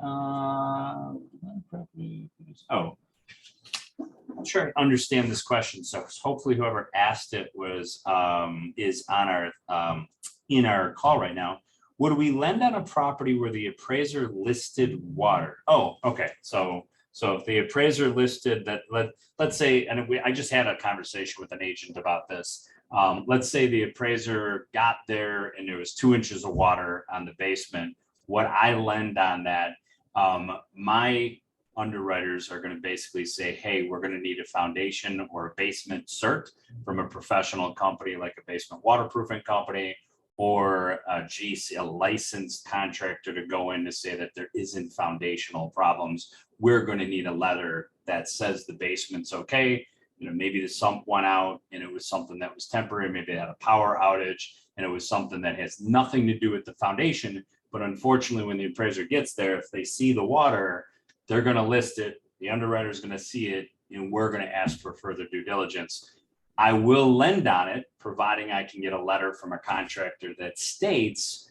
I'm sure I understand this question. So hopefully whoever asked it is on our in our call right now. Would we lend on a property where the appraiser listed water? Oh, okay. So if the appraiser listed that, let's say, and I just had a conversation with an agent about this. Let's say the appraiser got there and there was 2 inches of water on the basement. What I lend on that, my underwriters are going to basically say, hey, we're going to need a foundation or a basement cert from a professional company like a basement waterproofing company, or a licensed contractor to go in to say that there isn't foundational problems. We're going to need a letter that says the basement's okay. You know, maybe the sump went out and it was something that was temporary. Maybe they had a power outage and it was something that has nothing to do with the foundation. But unfortunately, when the appraiser gets there, if they see the water, they're going to list it. The underwriter is going to see it, and we're going to ask for further due diligence. I will lend on it, providing I can get a letter from a contractor that states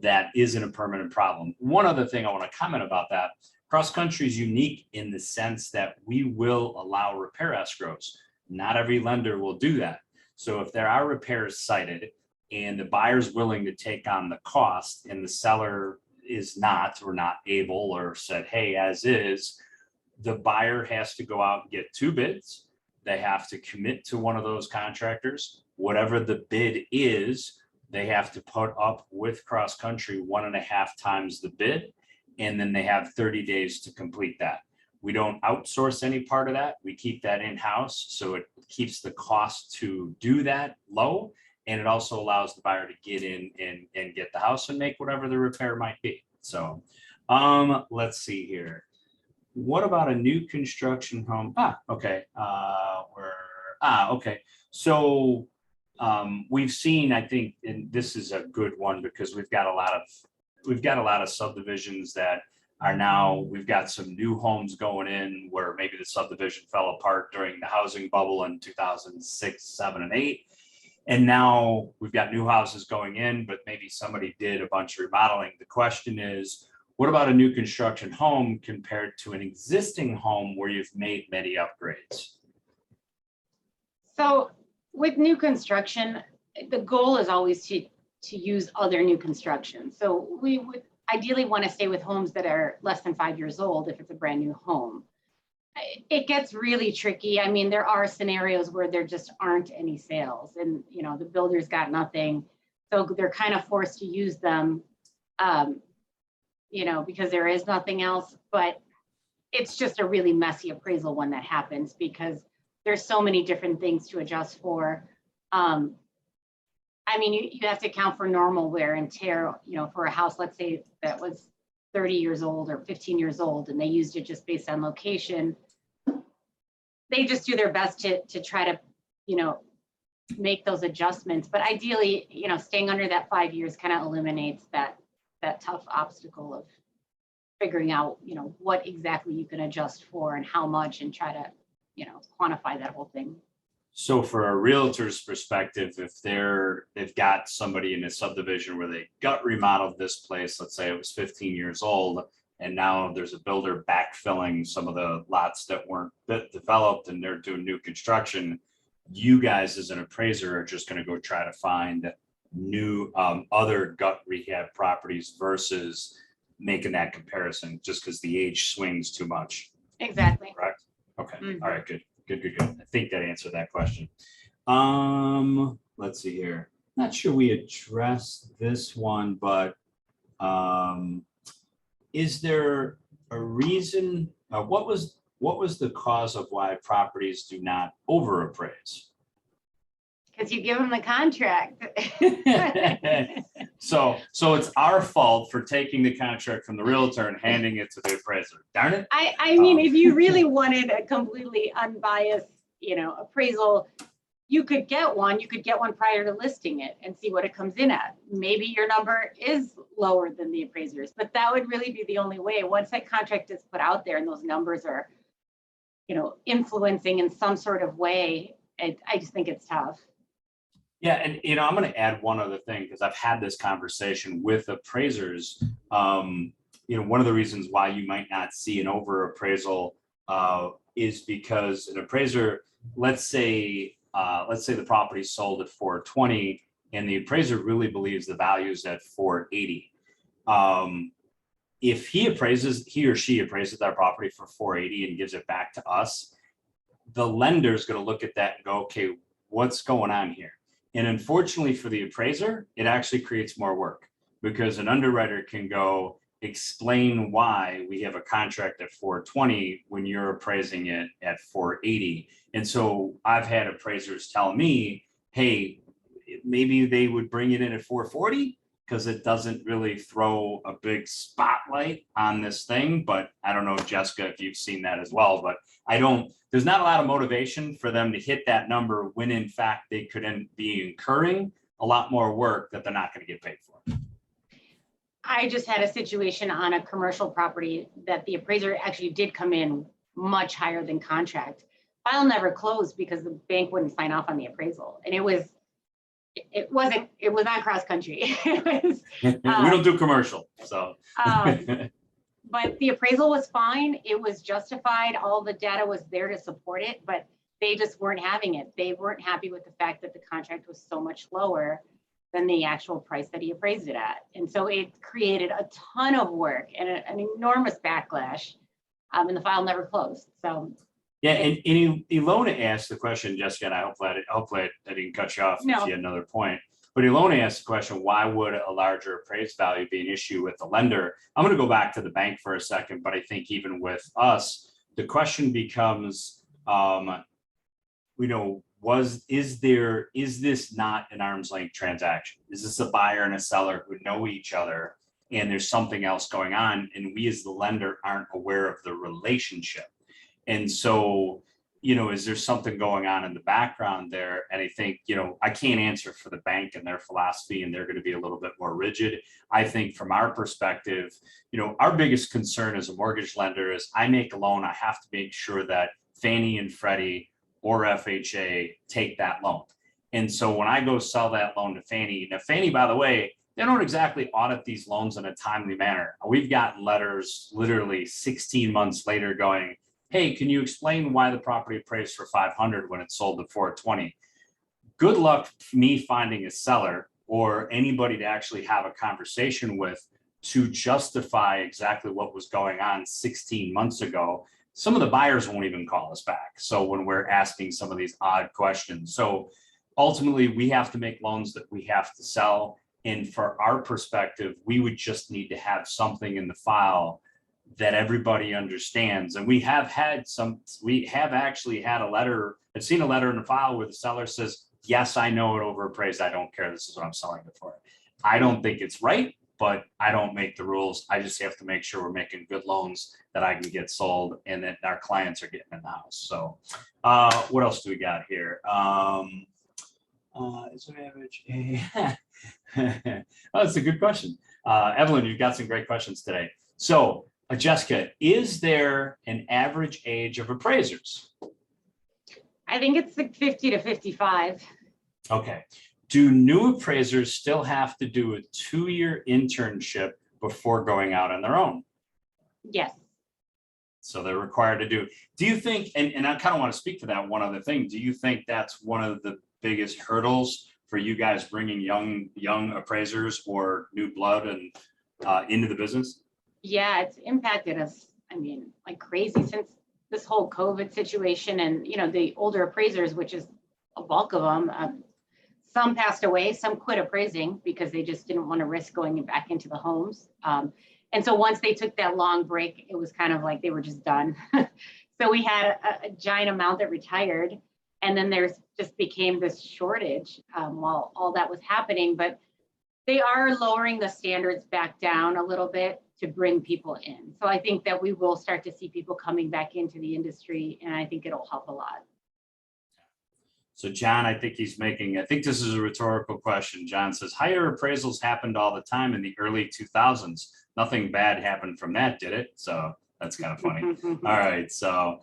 that isn't a permanent problem. One other thing I want to comment about that, CrossCountry is unique in the sense that we will allow repair escrows. Not every lender will do that. So if there are repairs cited and the buyer's willing to take on the cost and the seller is not, or not able, or said, hey, as is, the buyer has to go out and get 2 bids. They have to commit to one of those contractors. Whatever the bid is, they have to put up with CrossCountry 1.5 times the bid, and then they have 30 days to complete that. We don't outsource any part of that. We keep that in-house, so it keeps the cost to do that low, and it also allows the buyer to get in and get the house and make whatever the repair might be. So let's see here. What about a new construction home? Okay. Okay. So we've seen, I think, and this is a good one because we've got a lot of subdivisions that are now, we've got some new homes going in where maybe the subdivision fell apart during the housing bubble in 2006, 7, and 8. And now we've got new houses going in, but maybe somebody did a bunch of remodeling. The question is, what about a new construction home compared to an existing home where you've made many upgrades? So with new construction, the goal is always to use other new construction. So we would ideally want to stay with homes that are less than 5 years old if it's a brand new home. It gets really tricky. I mean, there are scenarios where there just aren't any sales and, you know, the builder's got nothing. So they're kind of forced to use them, you know, because there is nothing else. But it's just a really messy appraisal when that happens because there's so many different things to adjust for. I mean, you have to account for normal wear and tear, you know, for a house, let's say that was 30 years old or 15 years old and they used it just based on location. They just do their best to try to, you know, make those adjustments. But ideally, you know, staying under that 5 years kind of eliminates that tough obstacle of figuring out, you know, what exactly you can adjust for and how much and try to, you know, quantify that whole thing. So for a realtor's perspective, if they've got somebody in a subdivision where they gut remodeled this place, let's say it was 15 years old, and now there's a builder backfilling some of the lots that weren't developed and they're doing new construction, you guys as an appraiser are just going to go try to find new other gut rehab properties versus making that comparison just because the age swings too much. Exactly. Correct? Okay. Mm-hmm. All right, good. I think that answered that question. Let's see here. Not sure we addressed this one, but is there a reason? What was the cause of why properties do not overappraise? Because you give them the contract. So it's our fault for taking the contract from the realtor and handing it to the appraiser. Darn it. I mean, if you really wanted a completely unbiased, you know, appraisal, you could get one prior to listing it and see what it comes in at. Maybe your number is lower than the appraiser's, but that would really be the only way. Once that contract is put out there and those numbers are, you know, influencing in some sort of way, I just think it's tough. Yeah, and you know, I'm going to add one other thing because I've had this conversation with appraisers. You know, one of the reasons why you might not see an over appraisal is because an appraiser, let's say the property sold at 420 and the appraiser really believes the value is at 480. If he or she appraises that property for 480 and gives it back to us, the lender is going to look at that and go, okay, what's going on here? And unfortunately for the appraiser, it actually creates more work because an underwriter can go, explain why we have a contract at 420 when you're appraising it at 480. And so I've had appraisers tell me, hey, maybe they would bring it in at 440 because it doesn't really throw a big spotlight on this thing. But I don't know, Jessica, if you've seen that as well, but there's not a lot of motivation for them to hit that number when in fact they could be incurring a lot more work that they're not going to get paid for. I just had a situation on a commercial property that the appraiser actually did come in much higher than contract. File never closed because the bank wouldn't sign off on the appraisal. And it was not CrossCountry. We don't do commercial, so. But the appraisal was fine. It was justified. All the data was there to support it, but they just weren't having it. They weren't happy with the fact that the contract was so much lower than the actual price that he appraised it at. And so it created a ton of work and an enormous backlash, and the file never closed. So yeah, and Ilona asked the question, Jessica, and hopefully I didn't cut you off if you had another point. But Ilona asked the question, why would a larger appraised value be an issue with the lender? I'm going to go back to the bank for a second, but I think even with us, the question becomes, is this not an arm's length transaction? Is this a buyer and a seller who know each other and there's something else going on and we as the lender aren't aware of the relationship? And so, is there something going on in the background there? And I think, I can't answer for the bank and their philosophy, and they're going to be a little bit more rigid. I think from our perspective, our biggest concern as a mortgage lender is I make a loan, I have to make sure that Fannie and Freddie or FHA take that loan. And so when I go sell that loan to Fannie, now Fannie, by the way, they don't exactly audit these loans in a timely manner. We've gotten letters literally 16 months later going, hey, can you explain why the property appraised for 500 when it sold to 420? Good luck me finding a seller or anybody to actually have a conversation with to justify exactly what was going on 16 months ago. Some of the buyers won't even call us back. So when we're asking some of these odd questions. So ultimately we have to make loans that we have to sell. And for our perspective, we would just need to have something in the file that everybody understands. And we have actually had a letter, I've seen a letter in the file where the seller says, yes, I know it overappraised. I don't care. This is what I'm selling it for. I don't think it's right, but I don't make the rules. I just have to make sure we're making good loans that I can get sold and that our clients are getting in the house. So what else do we got here? Is an average? Oh, that's a good question. Evelyn, you've got some great questions today. So Jessica, is there an average age of appraisers? I think it's like 50 to 55. Okay. Do new appraisers still have to do a 2-year internship before going out on their own? Yes. So they're required to do you think, and I kind of want to speak to that one other thing, do you think that's one of the biggest hurdles for you guys bringing young appraisers or new blood and into the business? Yeah, it's impacted us, like crazy since this whole COVID situation and, the older appraisers, which is a bulk of them, some passed away, some quit appraising because they just didn't want to risk going back into the homes. And so once they took that long break, it was kind of like they were just done. So we had a giant amount that retired, and then there's just became this shortage while all that was happening. But they are lowering the standards back down a little bit to bring people in. So I think that we will start to see people coming back into the industry, and I think it'll help a lot. So John, I think this is a rhetorical question. John says, higher appraisals happened all the time in the early 2000s. Nothing bad happened from that, did it? So that's kind of funny. All right. So,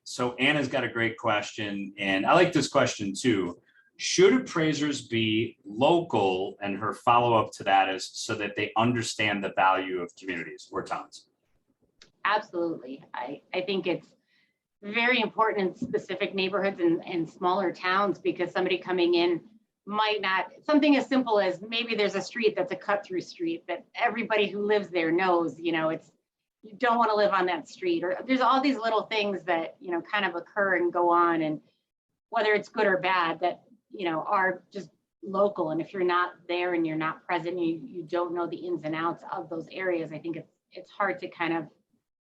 So Anna's got a great question, and I like this question too. Should appraisers be local? And her follow-up to that is so that they understand the value of communities or towns. Absolutely. I think it's very important in specific neighborhoods and smaller towns, because somebody coming in might not, something as simple as maybe there's a street that's a cut-through street that everybody who lives there knows, you don't want to live on that street, or there's all these little things that, kind of occur and go on, and whether it's good or bad, that, are just local. And if you're not there and you're not present, you don't know the ins and outs of those areas, I think it's hard to kind of,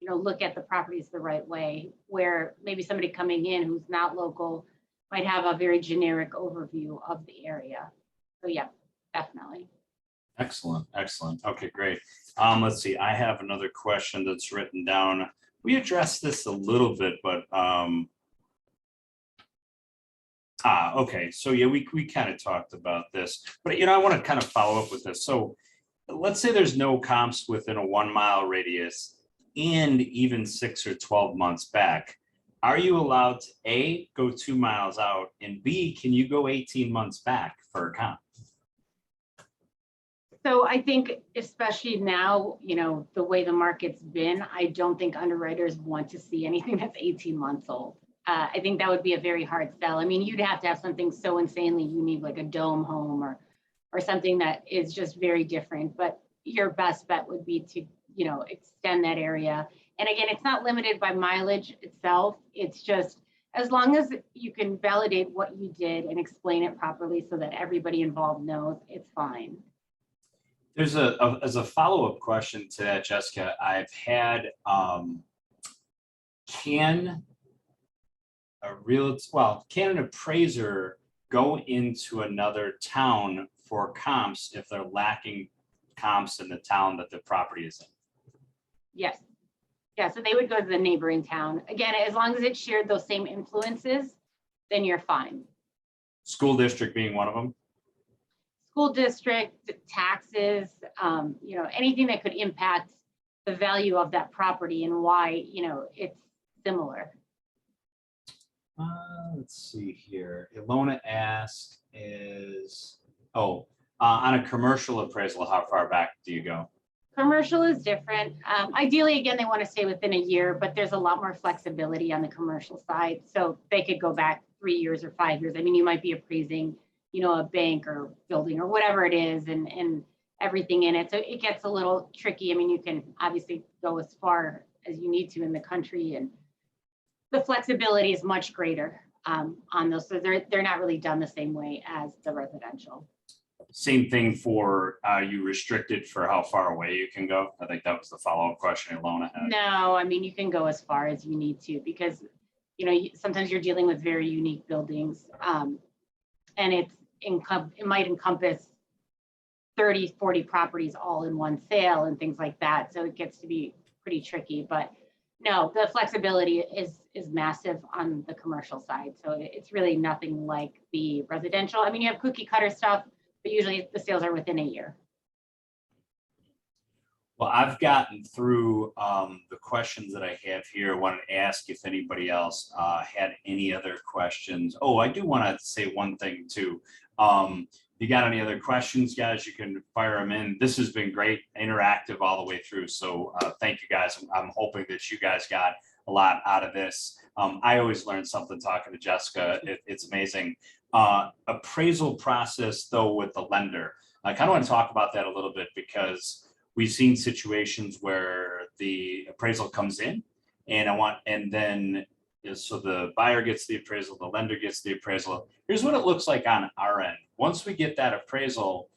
look at the properties the right way, where maybe somebody coming in who's not local might have a very generic overview of the area. So yeah, definitely. Excellent, excellent. Okay, great. Let's see, I have another question that's written down. We addressed this a little bit, but okay, so yeah, we kind of talked about this, but I want to kind of follow up with this. So let's say there's no comps within a 1 mile radius and even 6 or 12 months back. Are you allowed to A, go 2 miles out, and B, can you go 18 months back for a comp? So I think especially now, the way the market's been, I don't think underwriters want to see anything that's 18 months old. I think that would be a very hard sell. I mean, you'd have to have something so insanely unique, like a dome home or something that is just very different. But your best bet would be to, extend that area. And again, it's not limited by mileage itself. It's just, as long as you can validate what you did and explain it properly so that everybody involved knows, it's fine. There's as a follow-up question to that, Jessica, I've had, can an appraiser go into another town for comps if they're lacking comps in the town that the property is in? Yes. Yeah, so they would go to the neighboring town. Again, as long as it shared those same influences, then you're fine. School district being one of them? School district, taxes, anything that could impact the value of that property and why, it's similar. Let's see here. Ilona asked on a commercial appraisal, how far back do you go? Commercial is different. Ideally, again, they want to stay within a year, but there's a lot more flexibility on the commercial side. So they could go back 3 years or 5 years. I mean, you might be appraising, a bank or building or whatever it is and everything in it. So it gets a little tricky. I mean, you can obviously go as far as you need to in the country, and the flexibility is much greater on those. So they're not really done the same way as the residential. Same thing for, you restricted for how far away you can go? I think that was the follow-up question Ilona had. No, I mean, you can go as far as you need to, because, sometimes you're dealing with very unique buildings, and it might encompass 30, 40 properties all in one sale and things like that. So it gets to be pretty tricky, but no, the flexibility is massive on the commercial side. So it's really nothing like the residential. I mean, you have cookie cutter stuff, but usually the sales are within a year. Well, I've gotten through the questions that I have here. I wanted to ask if anybody else had any other questions. Oh, I do want to say one thing too. If you got any other questions, guys, you can fire them in. This has been great, interactive all the way through. So thank you guys. I'm hoping that you guys got a lot out of this. I always learn something talking to Jessica. It's amazing. Appraisal process though with the lender. I kind of want to talk about that a little bit, because we've seen situations where the appraisal comes in and then so the buyer gets the appraisal, the lender gets the appraisal. Here's what it looks like on our end. Once we get that appraisal,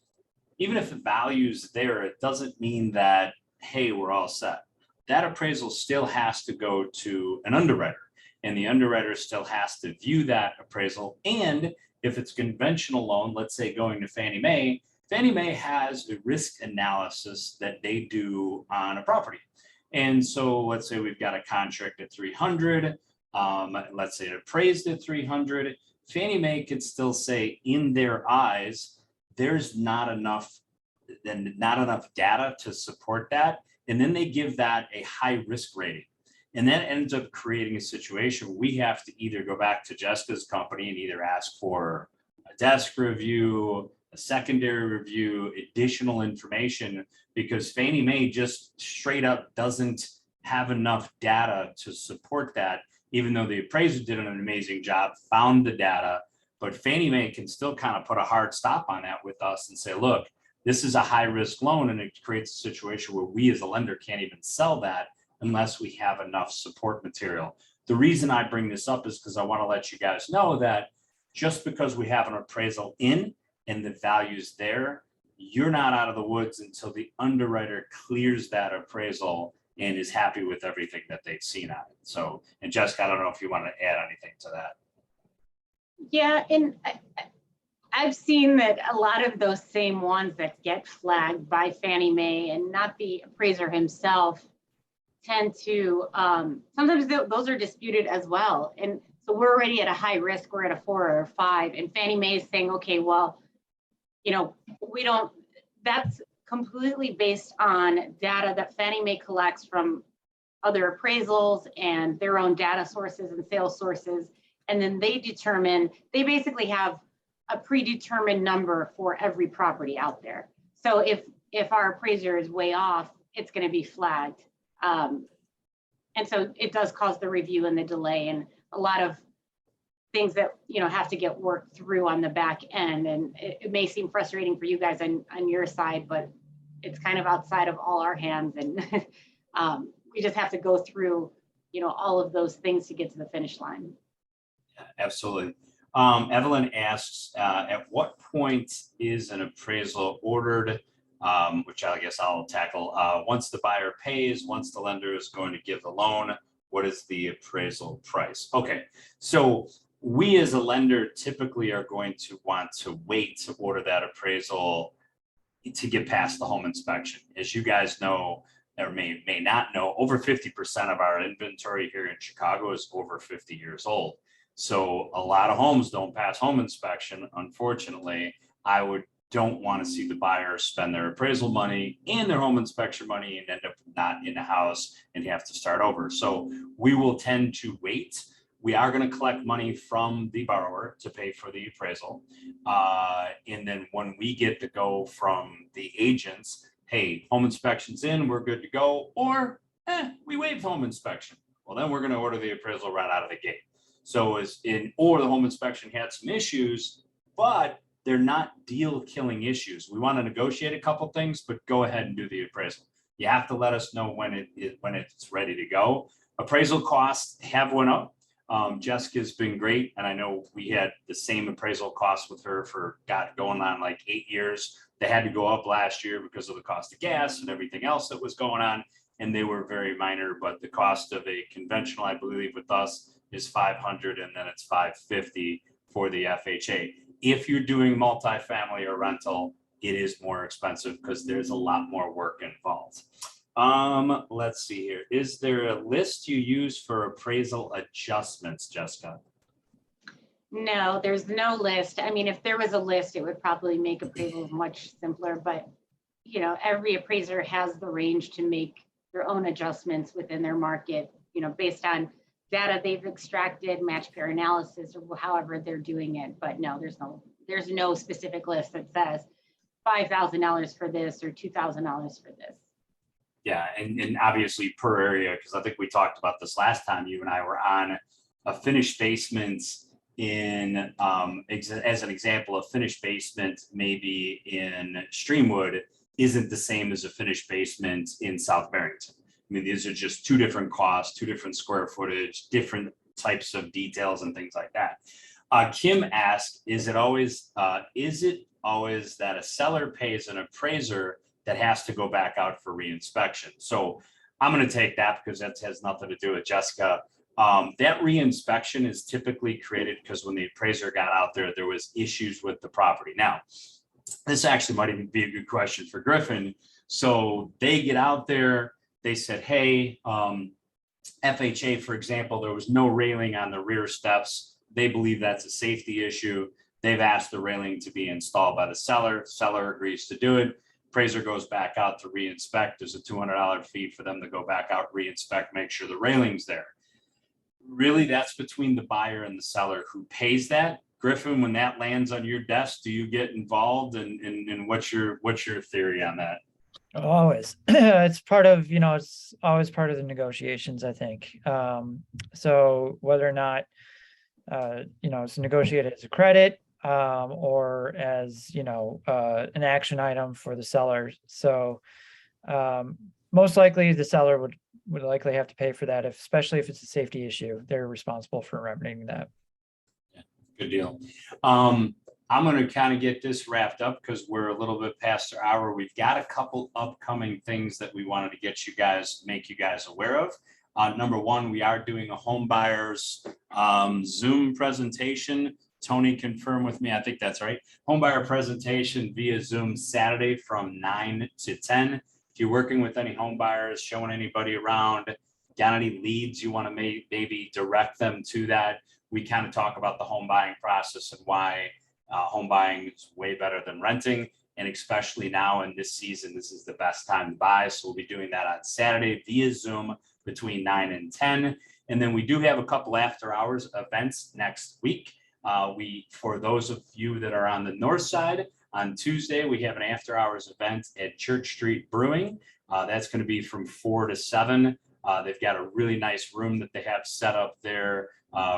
even if the value's there, it doesn't mean that, hey, we're all set. That appraisal still has to go to an underwriter, and the underwriter still has to view that appraisal. And if it's conventional loan, let's say going to Fannie Mae has a risk analysis that they do on a property. And so let's say we've got a contract at 300, let's say it appraised at 300, Fannie Mae could still say in their eyes, there's not enough data to support that. And then they give that a high risk rating. And that ends up creating a situation where we have to either go back to Jessica's company and either ask for a desk review, a secondary review, additional information, because Fannie Mae just straight up doesn't have enough data to support that, even though the appraiser did an amazing job, found the data, but Fannie Mae can still kind of put a hard stop on that with us and say, look, this is a high risk loan, and it creates a situation where we as a lender can't even sell that unless we have enough support material. The reason I bring this up is because I want to let you guys know that just because we have an appraisal in and the value's there, you're not out of the woods until the underwriter clears that appraisal and is happy with everything that they've seen on it. So, and Jessica, I don't know if you want to add anything to that. Yeah, and I've seen that a lot of those same ones that get flagged by Fannie Mae and not the appraiser himself tend to, sometimes those are disputed as well. And so we're already at a high risk, we're at a 4 or a 5, and Fannie Mae is saying, okay, well, you know, we don't, that's completely based on data that Fannie Mae collects from other appraisals and their own data sources and sales sources. And then they determine, they basically have a predetermined number for every property out there. So if our appraiser is way off, it's going to be flagged. And so it does cause the review and the delay and a lot of things that, you know, have to get worked through on the back end. And it may seem frustrating for you guys on your side, but it's kind of outside of all our hands. And we just have to go through, you know, all of those things to get to the finish line. Absolutely. Evelyn asks, at what point is an appraisal ordered? Which I guess I'll tackle. Once the buyer pays, once the lender is going to give the loan, what is the appraisal price? Okay, so we as a lender typically are going to want to wait to order that appraisal to get past the home inspection. As you guys know, or may not know, over 50% of our inventory here in Chicago is over 50 years old. So a lot of homes don't pass home inspection. Unfortunately, don't want to see the buyer spend their appraisal money and their home inspection money and end up not in the house and have to start over. So we will tend to wait. We are going to collect money from the borrower to pay for the appraisal. And then when we get the go from the agents, hey, home inspection's in, we're good to go, or we waive home inspection. Well, then we're going to order the appraisal right out of the gate. So or the home inspection had some issues, but they're not deal killing issues. We want to negotiate a couple things, but go ahead and do the appraisal. You have to let us know when it's ready to go. Appraisal costs have went up. Jessica's been great. And I know we had the same appraisal costs with her for going on like 8 years. They had to go up last year because of the cost of gas and everything else that was going on. And they were very minor, but the cost of a conventional, I believe with us, is $500 and then it's $550 for the FHA. If you're doing multifamily or rental, it is more expensive because there's a lot more work involved. Let's see here. Is there a list you use for appraisal adjustments, Jessica? No, there's no list. I mean, if there was a list, it would probably make appraisals much simpler, but you know, every appraiser has the range to make their own adjustments within their market, you know, based on data they've extracted, match pair analysis, or however they're doing it. But no, there's no specific list that says $5,000 for this or $2,000 for this. Yeah, and obviously per area, because I think we talked about this last time you and I were on, a finished basement in, as an example, a finished basement maybe in Streamwood isn't the same as a finished basement in South Barrington. I mean, these are just two different costs, two different square footage, different types of details and things like that. Kim asked, is it always that a seller pays an appraiser that has to go back out for reinspection? So I'm going to take that because that has nothing to do with Jessica. That reinspection is typically created because when the appraiser got out there, there was issues with the property. Now, this actually might even be a good question for Griffin. So they get out there, they said, hey, FHA, for example, there was no railing on the rear steps. They believe that's a safety issue. They've asked the railing to be installed by the seller. Seller agrees to do it. Appraiser goes back out to reinspect. There's a $200 fee for them to go back out, reinspect, make sure the railing's there. Really, that's between the buyer and the seller who pays that. Griffin, when that lands on your desk, do you get involved? And what's your theory on that? Always. It's part of, it's always part of the negotiations, I think. So whether or not, it's negotiated as a credit or as, an action item for the seller. So most likely the seller would likely have to pay for that, especially if it's a safety issue. They're responsible for remedying that. Good deal. I'm going to kind of get this wrapped up because we're a little bit past our hour. We've got a couple upcoming things that we wanted to get you guys, make you guys aware of. Number one, we are doing a home buyers Zoom presentation. Tony, confirm with me. I think that's right. Home buyer presentation via Zoom Saturday from 9 to 10. If you're working with any home buyers, showing anybody around, got any leads you want to maybe direct them to that. We kind of talk about the home buying process and why home buying is way better than renting. And especially now in this season, this is the best time to buy. So we'll be doing that on Saturday via Zoom between 9 and 10. And then we do have a couple after hours events next week. For those of you that are on the north side, on Tuesday, we have an after hours event at Church Street Brewing. That's going to be from 4 to 7. They've got a really nice room that they have set up there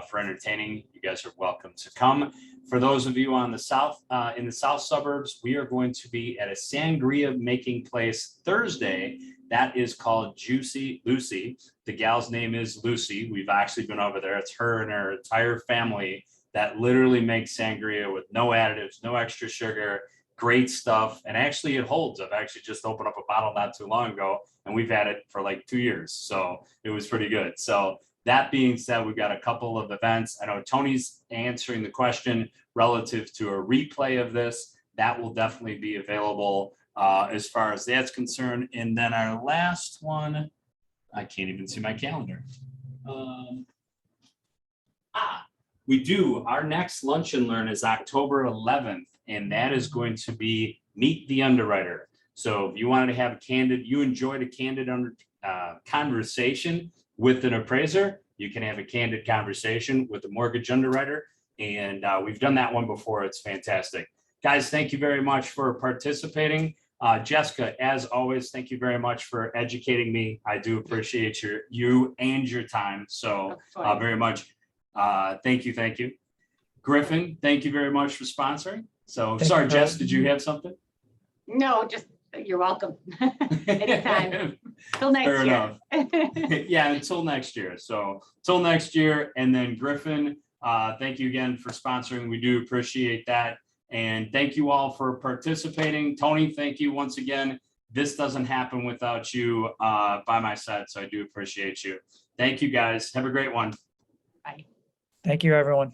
for entertaining. You guys are welcome to come. For those of you on the south, in the south suburbs, we are going to be at a sangria making place Thursday. That is called Juicy Lucy. The gal's name is Lucy. We've actually been over there. It's her and her entire family that literally makes sangria with no additives, no extra sugar, great stuff. And actually it holds. I've actually just opened up a bottle not too long ago and we've had it for like 2 years. So it was pretty good. So that being said, we've got a couple of events. I know Tony's answering the question relative to a replay of this. That will definitely be available as far as that's concerned. And then our last one, I can't even see my calendar. We do. Our next Lunch and Learn is October 11th, and that is going to be Meet the Underwriter. So if you wanted to have you enjoyed a candid conversation with an appraiser, you can have a candid conversation with a mortgage underwriter. And we've done that one before. It's fantastic. Guys, thank you very much for participating. Jessica, as always, thank you very much for educating me. I do appreciate you and your time. So very much. Thank you. Griffin, thank you very much for sponsoring. So sorry, Jess, did you have something? No, just you're welcome. Anytime. Till next Fair year. enough. Yeah, until next year. So till next year. And then Griffin, thank you again for sponsoring. We do appreciate that. And thank you all for participating. Tony, thank you once again. This doesn't happen without you by my side. So I do appreciate you. Thank you guys. Have a great one. Bye. Thank you, everyone.